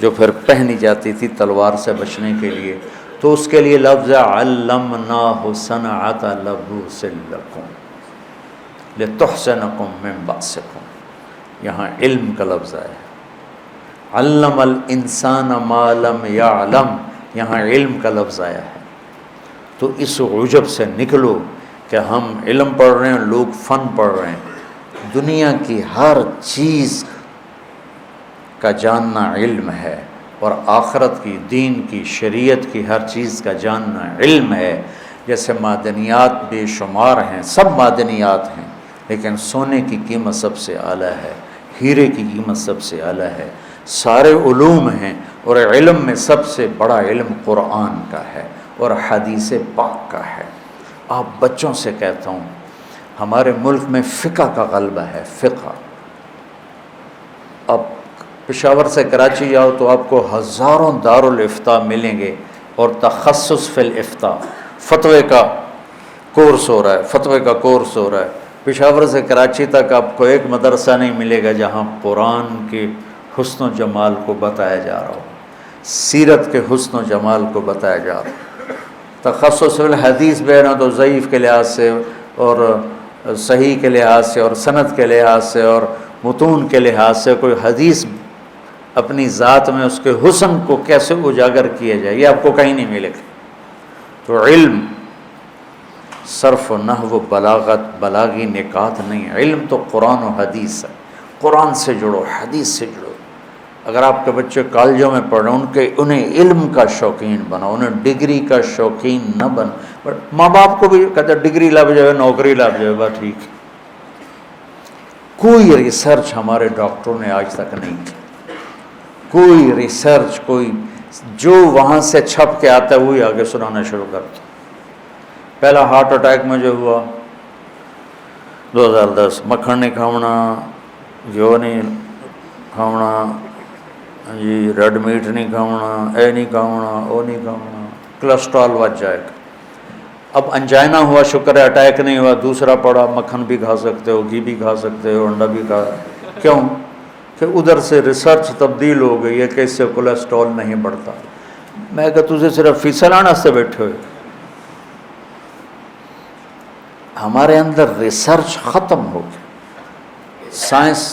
جو پھر پہنی جاتی تھی تلوار سے بچنے کے لیے۔ تو اس کے لیے لفظ علمناہ صنعۃ لبوس لکم لتحصنکم من بأسکم، یہاں علم کا لفظ آیا ہے۔ علم الانسان ما لم یعلم، یہاں علم کا لفظ آیا ہے۔ تو اس عجب سے نکلو کہ ہم علم پڑھ رہے ہیں، لوگ فن پڑھ رہے ہیں۔ دنیا کی ہر چیز کا جاننا علم ہے، اور آخرت کی، دین کی، شریعت کی ہر چیز کا جاننا علم ہے۔ جیسے معدنیات بے شمار ہیں، سب معدنیات ہیں، لیکن سونے کی قیمت سب سے اعلیٰ ہے، ہیرے کی قیمت سب سے اعلیٰ ہے، سارے علوم ہیں، اور علم میں سب سے بڑا علم قرآن کا ہے اور حدیث پاک کا ہے۔ آپ بچوں سے کہتا ہوں، ہمارے ملک میں فقہ کا غلبہ ہے، فقہ۔ اب پشاور سے کراچی جاؤ تو آپ کو ہزاروں دارالافتاء ملیں گے، اور تخصص فی الافتاء، فتوے کا کورس ہو رہا ہے، فتوے کا کورس ہو رہا ہے۔ پشاور سے کراچی تک آپ کو ایک مدرسہ نہیں ملے گا جہاں قرآن کے حسن و جمال کو بتایا جا رہا ہو، سیرت کے حسن و جمال کو بتایا جا رہا ہو۔ تخصص الحدیث بینا تو ضعیف کے لحاظ سے اور صحیح کے لحاظ سے اور سند کے لحاظ سے اور متون کے لحاظ سے، کوئی حدیث اپنی ذات میں اس کے حسن کو کیسے اجاگر کیا جائے، یہ آپ کو کہیں نہیں ملے گا۔ تو علم صرف و نحو بلاغت بلاغی نکات نہیں، علم تو قرآن و حدیث ہے۔ قرآن سے جڑو، حدیث سے جڑو۔ اگر آپ کے بچے کالجوں میں پڑھ رہے ہیں، انہیں علم کا شوقین بناؤ، انہیں ڈگری کا شوقین نہ بن۔ ماں باپ کو بھی کہتے ہیں ڈگری لگ جائے، نوکری لگ جائے، بس ٹھیک ہے۔ کوئی ریسرچ ہمارے ڈاکٹروں نے آج تک نہیں کی، کوئی ریسرچ، کوئی جو وہاں سے چھپ کے آتا ہے وہی آگے سنانا شروع کرتا۔ پہلا ہارٹ اٹیک مجھے ہوا 2010، مکھن نہیں کھاونا، گھیو نہیں کھاونا جی، ریڈ میٹ نہیں کھاونا، اے نہیں کھاونا، او نہیں کھاونا، کولیسٹرول بچ جائے گا۔ اب انجائنا ہوا، شکر ہے اٹیک نہیں ہوا۔ دوسرا پڑا، مکھن بھی کھا سکتے ہو، گھی بھی کھا سکتے ہو، انڈا بھی کھا، کیوں کہ ادھر سے ریسرچ تبدیل ہو گئی ہے کہ اس سے کولیسٹرول نہیں بڑھتا۔ میں کہ تجھے صرف فیصل آنا سے بیٹھے ہوئے، ہمارے اندر ریسرچ ختم ہو گئی۔ سائنس،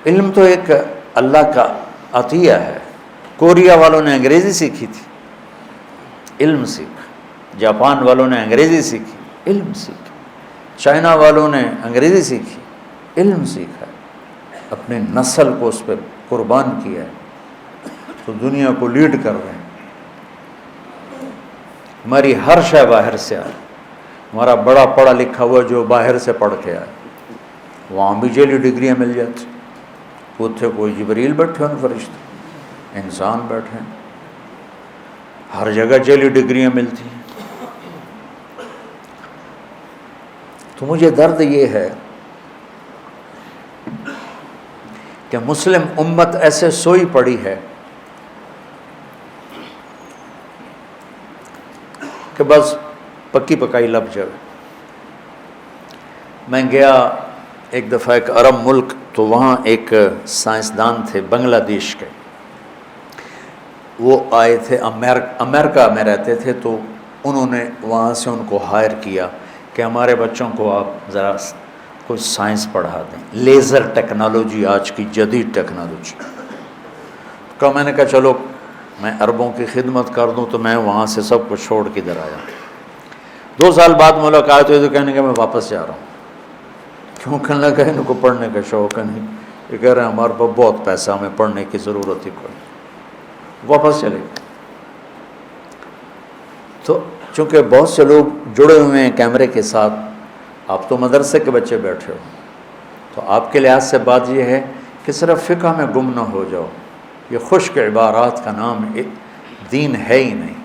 علم تو ایک اللہ کا عطیہ ہے۔ کوریا والوں نے انگریزی سیکھی تھی، علم سیکھا۔ جاپان والوں نے انگریزی سیکھی، علم سیکھا۔ چائنا والوں نے انگریزی سیکھی، علم سیکھا، اپنی نسل کو اس پہ قربان کیا ہے، تو دنیا کو لیڈ کر رہے ہیں۔ ہماری ہر شے باہر سے آئی۔ ہمارا بڑا پڑھا لکھا ہوا جو باہر سے پڑھ کے آئے، وہاں بھی جیلی ڈگریاں مل جاتی۔ اتنے کوئی جبریل بیٹھے ہیں، فرشتے، انسان بیٹھے ہیں، ہر جگہ جیلی ڈگریاں ملتی ہیں۔ تو مجھے درد یہ ہے کہ مسلم امت ایسے سوئی پڑی ہے کہ بس پکی پکائی لب جائے۔ میں گیا ایک دفعہ ایک عرب ملک، تو وہاں ایک سائنسدان تھے بنگلہ دیش کے، وہ آئے تھے، امریکہ میں رہتے تھے، تو انہوں نے وہاں سے ان کو ہائر کیا کہ ہمارے بچوں کو آپ ذرا کچھ سائنس پڑھا دیں، لیزر ٹیکنالوجی، آج کی جدید ٹیکنالوجی کا۔ میں نے کہا چلو میں عربوں کی خدمت کر دوں، تو میں وہاں سے سب کچھ چھوڑ کے ادھر آیا۔ 2 سال بعد ملاقات ہوئی تو کہنے کہ میں واپس جا رہا ہوں۔ کیوں؟ کہنے لگا ان کو پڑھنے کا شوق ہے نہیں، یہ کہہ رہے ہیں ہمارے پاس بہت پیسہ، ہمیں پڑھنے کی ضرورت ہی کوئی۔ واپس چلے گئے۔ تو چونکہ بہت سے لوگ جڑے ہوئے ہیں کیمرے کے ساتھ، آپ تو مدرسے کے بچے بیٹھے ہو، تو آپ کے لحاظ سے بات یہ ہے کہ صرف فقہ میں گم نہ ہو جاؤ۔ یہ خشک عبارات کا نام دین ہے ہی نہیں،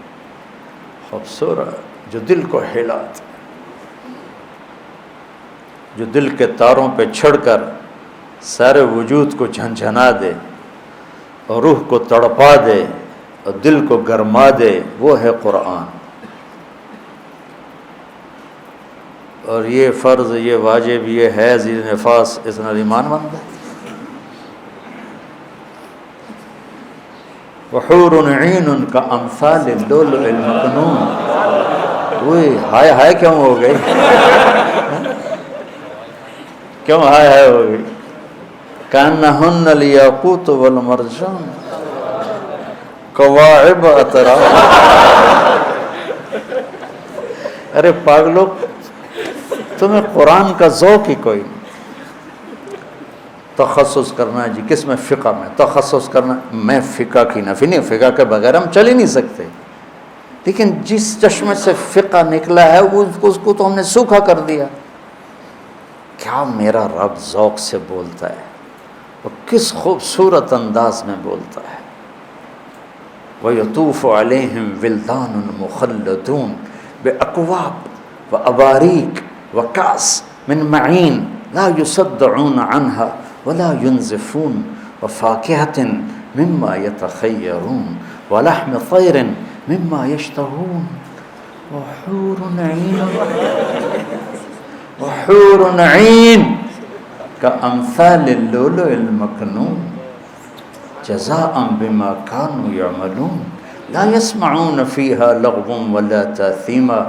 خوبصورت جو دل کو ہلاتا، جو دل کے تاروں پہ چھڑ کر سارے وجود کو جھنجھنا دے اور روح کو تڑپا دے اور دل کو گرما دے، وہ ہے قرآن۔ اور یہ فرض، یہ واجب، یہ حیض، یہ نفاس، اس نے ایمان مند ہے۔ وحور عین کا امثال اللؤلؤ المكنون۔ وہی ہائے ہائے کیوں ہو گئی؟ کیوں ہائے ہائے ہو گئی؟ کأنہن الیاقوت والمرجان کواعب اتراب۔ ارے پاگلو، تمہیں قرآن کا ذوق ہی کوئی نہیں۔ تخصص کرنا ہے جی، کس میں؟ فقہ میں تخصص کرنا۔ میں فقہ کی نفی نہیں، فقہ کے بغیر ہم چل ہی نہیں سکتے، لیکن جس چشمے سے فقہ نکلا ہے اس کو تو ہم نے سوکھا کر دیا۔ کیا میرا رب ذوق سے بولتا ہے، اور کس خوبصورت انداز میں بولتا ہے. وَيَطُوفُ عَلَيْهِمْ وِلْدَانٌ مُخَلَّدُونَ بِأَكْوَابٍ وَأَبَارِيقَ وَكَأْسٍ مِّن مَّعِينٍ لَا يُصَدَّعُونَ عَنْهَا وَلَا يُنزِفُونَ وَفَاكِهَةٍ مِّمَّا يَتَخَيَّرُونَ وَلَحْمِ طَيْرٍ مِّمَّا يَشْتَهُونَ وَحُورٌ عِينٌ كَأَمْثَالِ اللُّؤْلُؤِ الْمَكْنُونِ جزاء بما كانوا يعملون لا يسمعون فيها لغوا ولا تاثيما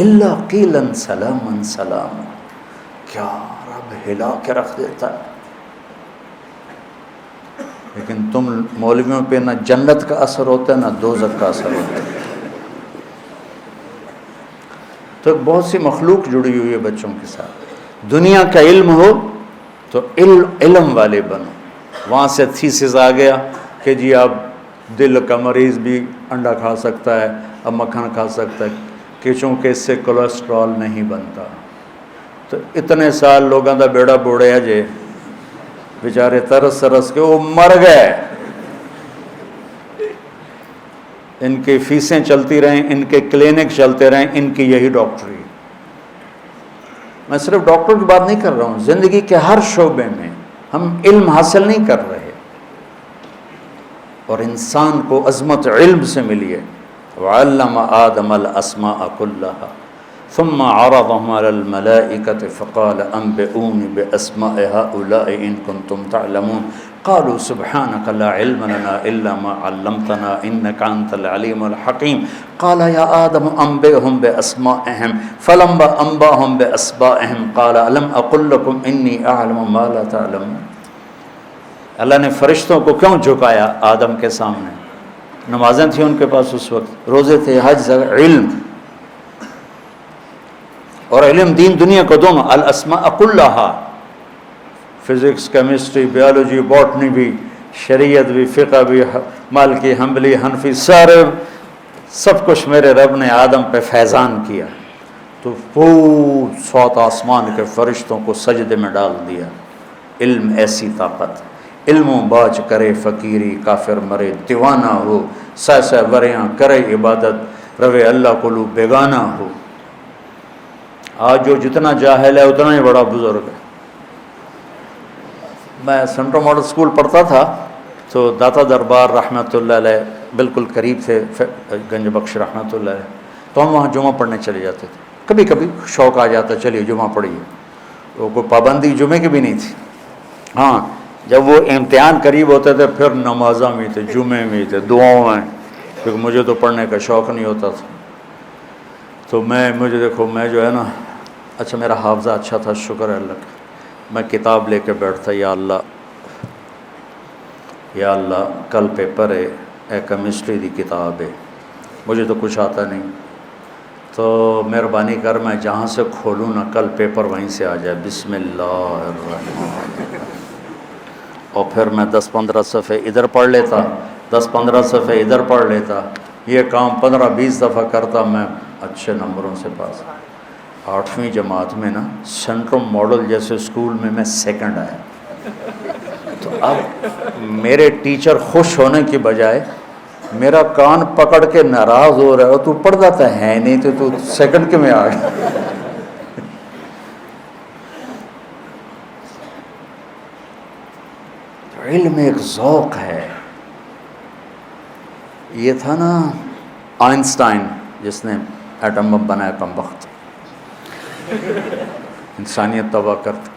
الا قيلا سلاما سلاما. کیا رب ہلا کے رکھ دیتا ہے. لیکن تم مولویوں پہ نہ جنت کا اثر ہوتا ہے نہ دوزخ کا اثر ہوتا ہے. تو بہت سی مخلوق جڑی ہوئی ہے بچوں کے ساتھ. دنیا کا علم ہو تو علم والے بنو. وہاں سے تھیسس آ گیا کہ جی اب دل کا مریض بھی انڈا کھا سکتا ہے, اب مکھن کھا سکتا ہے کہ چونکہ اس سے کولیسٹرول نہیں بنتا. تو اتنے سال لوگوں کا بیڑا بوڑیا جے بیچارے ترس ترس کے وہ مر گئے. ان کی فیسیں چلتی رہیں, ان کے کلینک چلتے رہیں, ان کی یہی ڈاکٹری. میں صرف ڈاکٹر کی بات نہیں کر رہا ہوں, زندگی کے ہر شعبے میں ہم علم حاصل نہیں کر رہے. اور انسان کو عظمت علم سے ملی ہے. وعلم آدم الاسماء كلها ثم عرضهم على الملائكة فقال انبئوني باسماء هؤلاء ان كنتم تعلمون قالوا سبحانك لا علم لنا الا ما علمتنا انك انت العليم الحكيم قال يا آدم انبئهم باسمائهم فلما انباهم باسمائهم قال الم اقل لكم اني اعلم ما لا تعلمون. اللہ نے فرشتوں کو کیوں جھکایا آدم کے سامنے؟ نمازیں تھیں ان کے پاس اس وقت, روزے تھے, حج, علم. اور علم دین دنیا کو دونوں. الاسماء کلھا, فزکس, کیمسٹری, بیالوجی, باٹنی بھی, شریعت بھی, فقہ بھی, مالکی, حنبلی, حنفی, سارے سب کچھ میرے رب نے آدم پہ فیضان کیا. تو پورے 7 آسمان کے فرشتوں کو سجدے میں ڈال دیا. علم ایسی طاقت. علم و باج کرے فقیری کافر مرے دیوانہ ہو, سہ سہ وریاں کرے عبادت روے اللہ کو لو بیگانہ ہو. آج جو جتنا جاہل ہے اتنا ہی بڑا بزرگ ہے. میں سینٹرل ماڈل اسکول پڑھتا تھا تو داتا دربار رحمۃ اللہ علیہ بالکل قریب تھے, گنج بخش رحمۃ اللہ علیہ, تو ہم وہاں جمعہ پڑھنے چلے جاتے تھے. کبھی کبھی شوق آ جاتا چلیے جمعہ پڑھیے. تو کوئی پابندی جمعے کی بھی نہیں تھی. ہاں جب وہ امتحان قریب ہوتے تھے پھر نمازاں بھی تھے, جمعے بھی تھے, دعاؤں میں, کیونکہ مجھے تو پڑھنے کا شوق نہیں ہوتا تھا. تو مجھے دیکھو میں جو ہے نا, اچھا میرا حافظہ اچھا تھا شکر ہے اللہ کا, میں کتاب لے کے بیٹھتا, یا اللہ کل پیپر ہے, کیمسٹری دی کتاب ہے, مجھے تو کچھ آتا نہیں, تو مہربانی کر میں جہاں سے کھولوں نا کل پیپر وہیں سے آ جائے. بسم اللہ الرحمن. اور پھر میں 10-15 صفحے ادھر پڑھ لیتا, 10-15 صفحے ادھر پڑھ لیتا. یہ کام 15-20 دفعہ کرتا, میں اچھے نمبروں سے پاس. 8ویں جماعت میں نا سینٹرل ماڈل جیسے اسکول میں سیکنڈ آیا. تو اب میرے ٹیچر خوش ہونے کی بجائے میرا کان پکڑ کے ناراض ہو رہا ہے, تو پڑھتا تو ہے نہیں تو سیکنڈ کے میں آ گیا. علم ایک ذوق ہے. یہ تھا نا آئنسٹائن جس نے ایٹم بم بنایا, کم وقت انسانیت تباہ کرتا.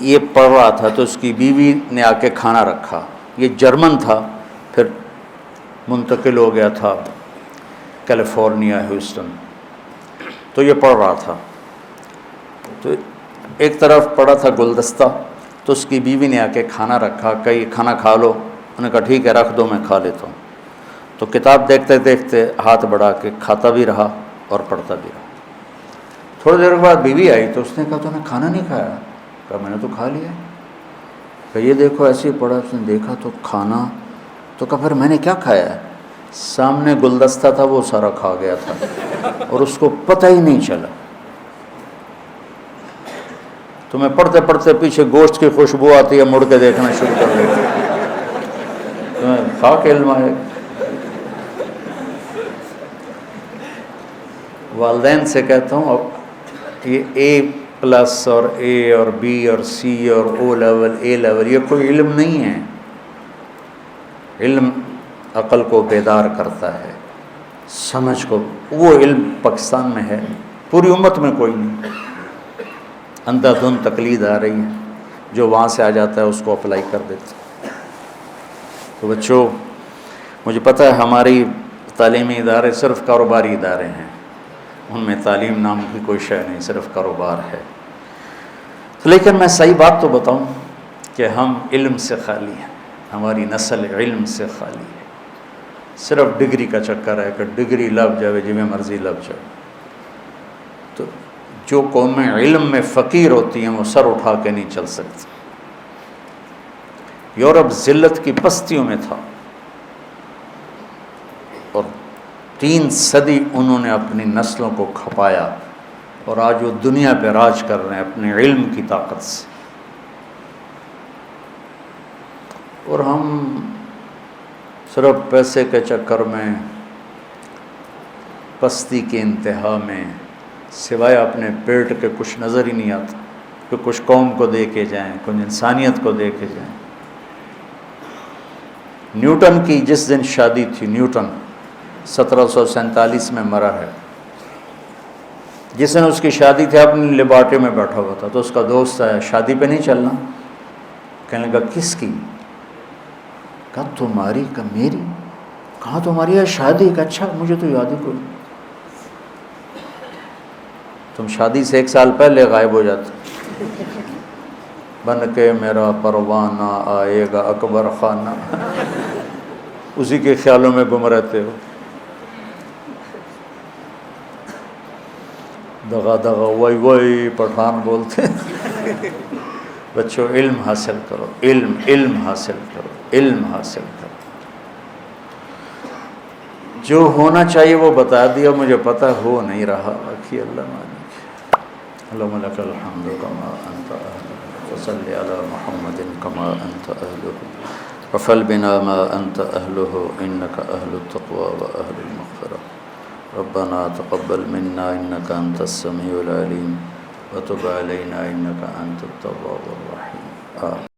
یہ پڑھ رہا تھا تو اس کی بیوی نے آ کے کھانا رکھا. یہ جرمن تھا, پھر منتقل ہو گیا تھا کیلیفورنیا, ہیوسٹن. تو یہ پڑھ رہا تھا, تو ایک طرف پڑا تھا گلدستہ, تو اس کی بیوی نے آ کے کھانا رکھا, کہی کھانا کھا لو. انہوں نے کہا ٹھیک ہے رکھ دو, میں کھا لیتا ہوں. تو کتاب دیکھتے دیکھتے ہاتھ بڑھا کے کھاتا بھی رہا اور پڑھتا بھی رہا. تھوڑی دیر کے بعد بیوی آئی تو اس نے کہا تو نے کھانا نہیں کھایا؟ کہا میں نے تو کھا لیا. کہ یہ دیکھو ایسے ہی پڑا. اس نے دیکھا تو کھانا, تو کہا پھر میں نے کیا کھایا ہے؟ سامنے گلدستہ تھا وہ سارا کھا گیا تھا اور اس کو پتہ ہی نہیں چلا. تمہیں پڑھتے پڑھتے پیچھے گوشت کی خوشبو آتی ہے، مڑ کے دیکھنا شروع کر دیتے، تمہیں خاک علم آئے گا۔ والدین سے کہتا ہوں اب یہ A+ اور A اور B اور C اور O لیول A لیول یہ کوئی علم نہیں ہے۔ علم عقل کو بیدار کرتا ہے، سمجھ کو، وہ علم پاکستان میں ہے، پوری امت میں کوئی نہیں۔ اندھا دھند تقلید آ رہی ہے، جو وہاں سے آ جاتا ہے اس کو اپلائی کر دیتے۔ تو بچوں، مجھے پتہ ہے ہماری تعلیمی ادارے صرف کاروباری ادارے ہیں، ان میں تعلیم نام کی کوئی شے نہیں، صرف کاروبار ہے۔ لیکن میں صحیح بات تو بتاؤں کہ ہم علم سے خالی ہیں، ہماری نسل علم سے خالی ہے۔ صرف ڈگری کا چکر ہے کہ ڈگری لگ جائے جی میں مرضی لگ جائے۔ تو جو قومیں علم میں فقیر ہوتی ہیں وہ سر اٹھا کے نہیں چل سکتی۔ یورپ ذلت کی پستیوں میں تھا اور 3 صدی انہوں نے اپنی نسلوں کو کھپایا، اور آج وہ دنیا پہ راج کر رہے ہیں اپنے علم کی طاقت سے۔ اور ہم صرف پیسے کے چکر میں، پستی کے انتہا میں، سوائے اپنے پیٹ کے کچھ نظر ہی نہیں آتا کہ کچھ قوم کو دے کے جائیں، کچھ انسانیت کو دے کے جائیں۔ نیوٹن کی جس دن شادی تھی، نیوٹن 1747 میں مرا ہے، جس دن اس کی شادی تھی اپنی لیبارٹری میں بیٹھا ہوا تھا، تو اس کا دوست آیا، شادی پہ نہیں چلنا؟ کہنے لگا کس کی؟ کہا تمہاری؟ کہا میری؟ کہا تمہاری ہے شادی؟ کہا اچھا مجھے تو یاد ہی کوئی۔ تم شادی سے 1 سال پہلے غائب ہو جاتے، بن کے میرا پروانہ آئے گا اکبر خانہ، اسی کے خیالوں میں گم رہتے ہو۔ دغا دغا وئی وئی پٹھان بولتے۔ بچوں علم حاصل کرو، علم حاصل کرو، علم حاصل کرو۔ جو ہونا چاہیے وہ بتا دیا، مجھے پتہ ہو نہیں رہا، باقی اللہ مالک۔ اللہم لک الحمد کما انت اہلہ وصلی علی محمد کما انت اہلہ وفعل بنا ما انت اہلہ انک اہل التقوی و اہل المغفرہ۔ ربنا تقبل منا انک انت السمیع العلیم وتب علینا انک انت التواب الرحیم۔ آمین۔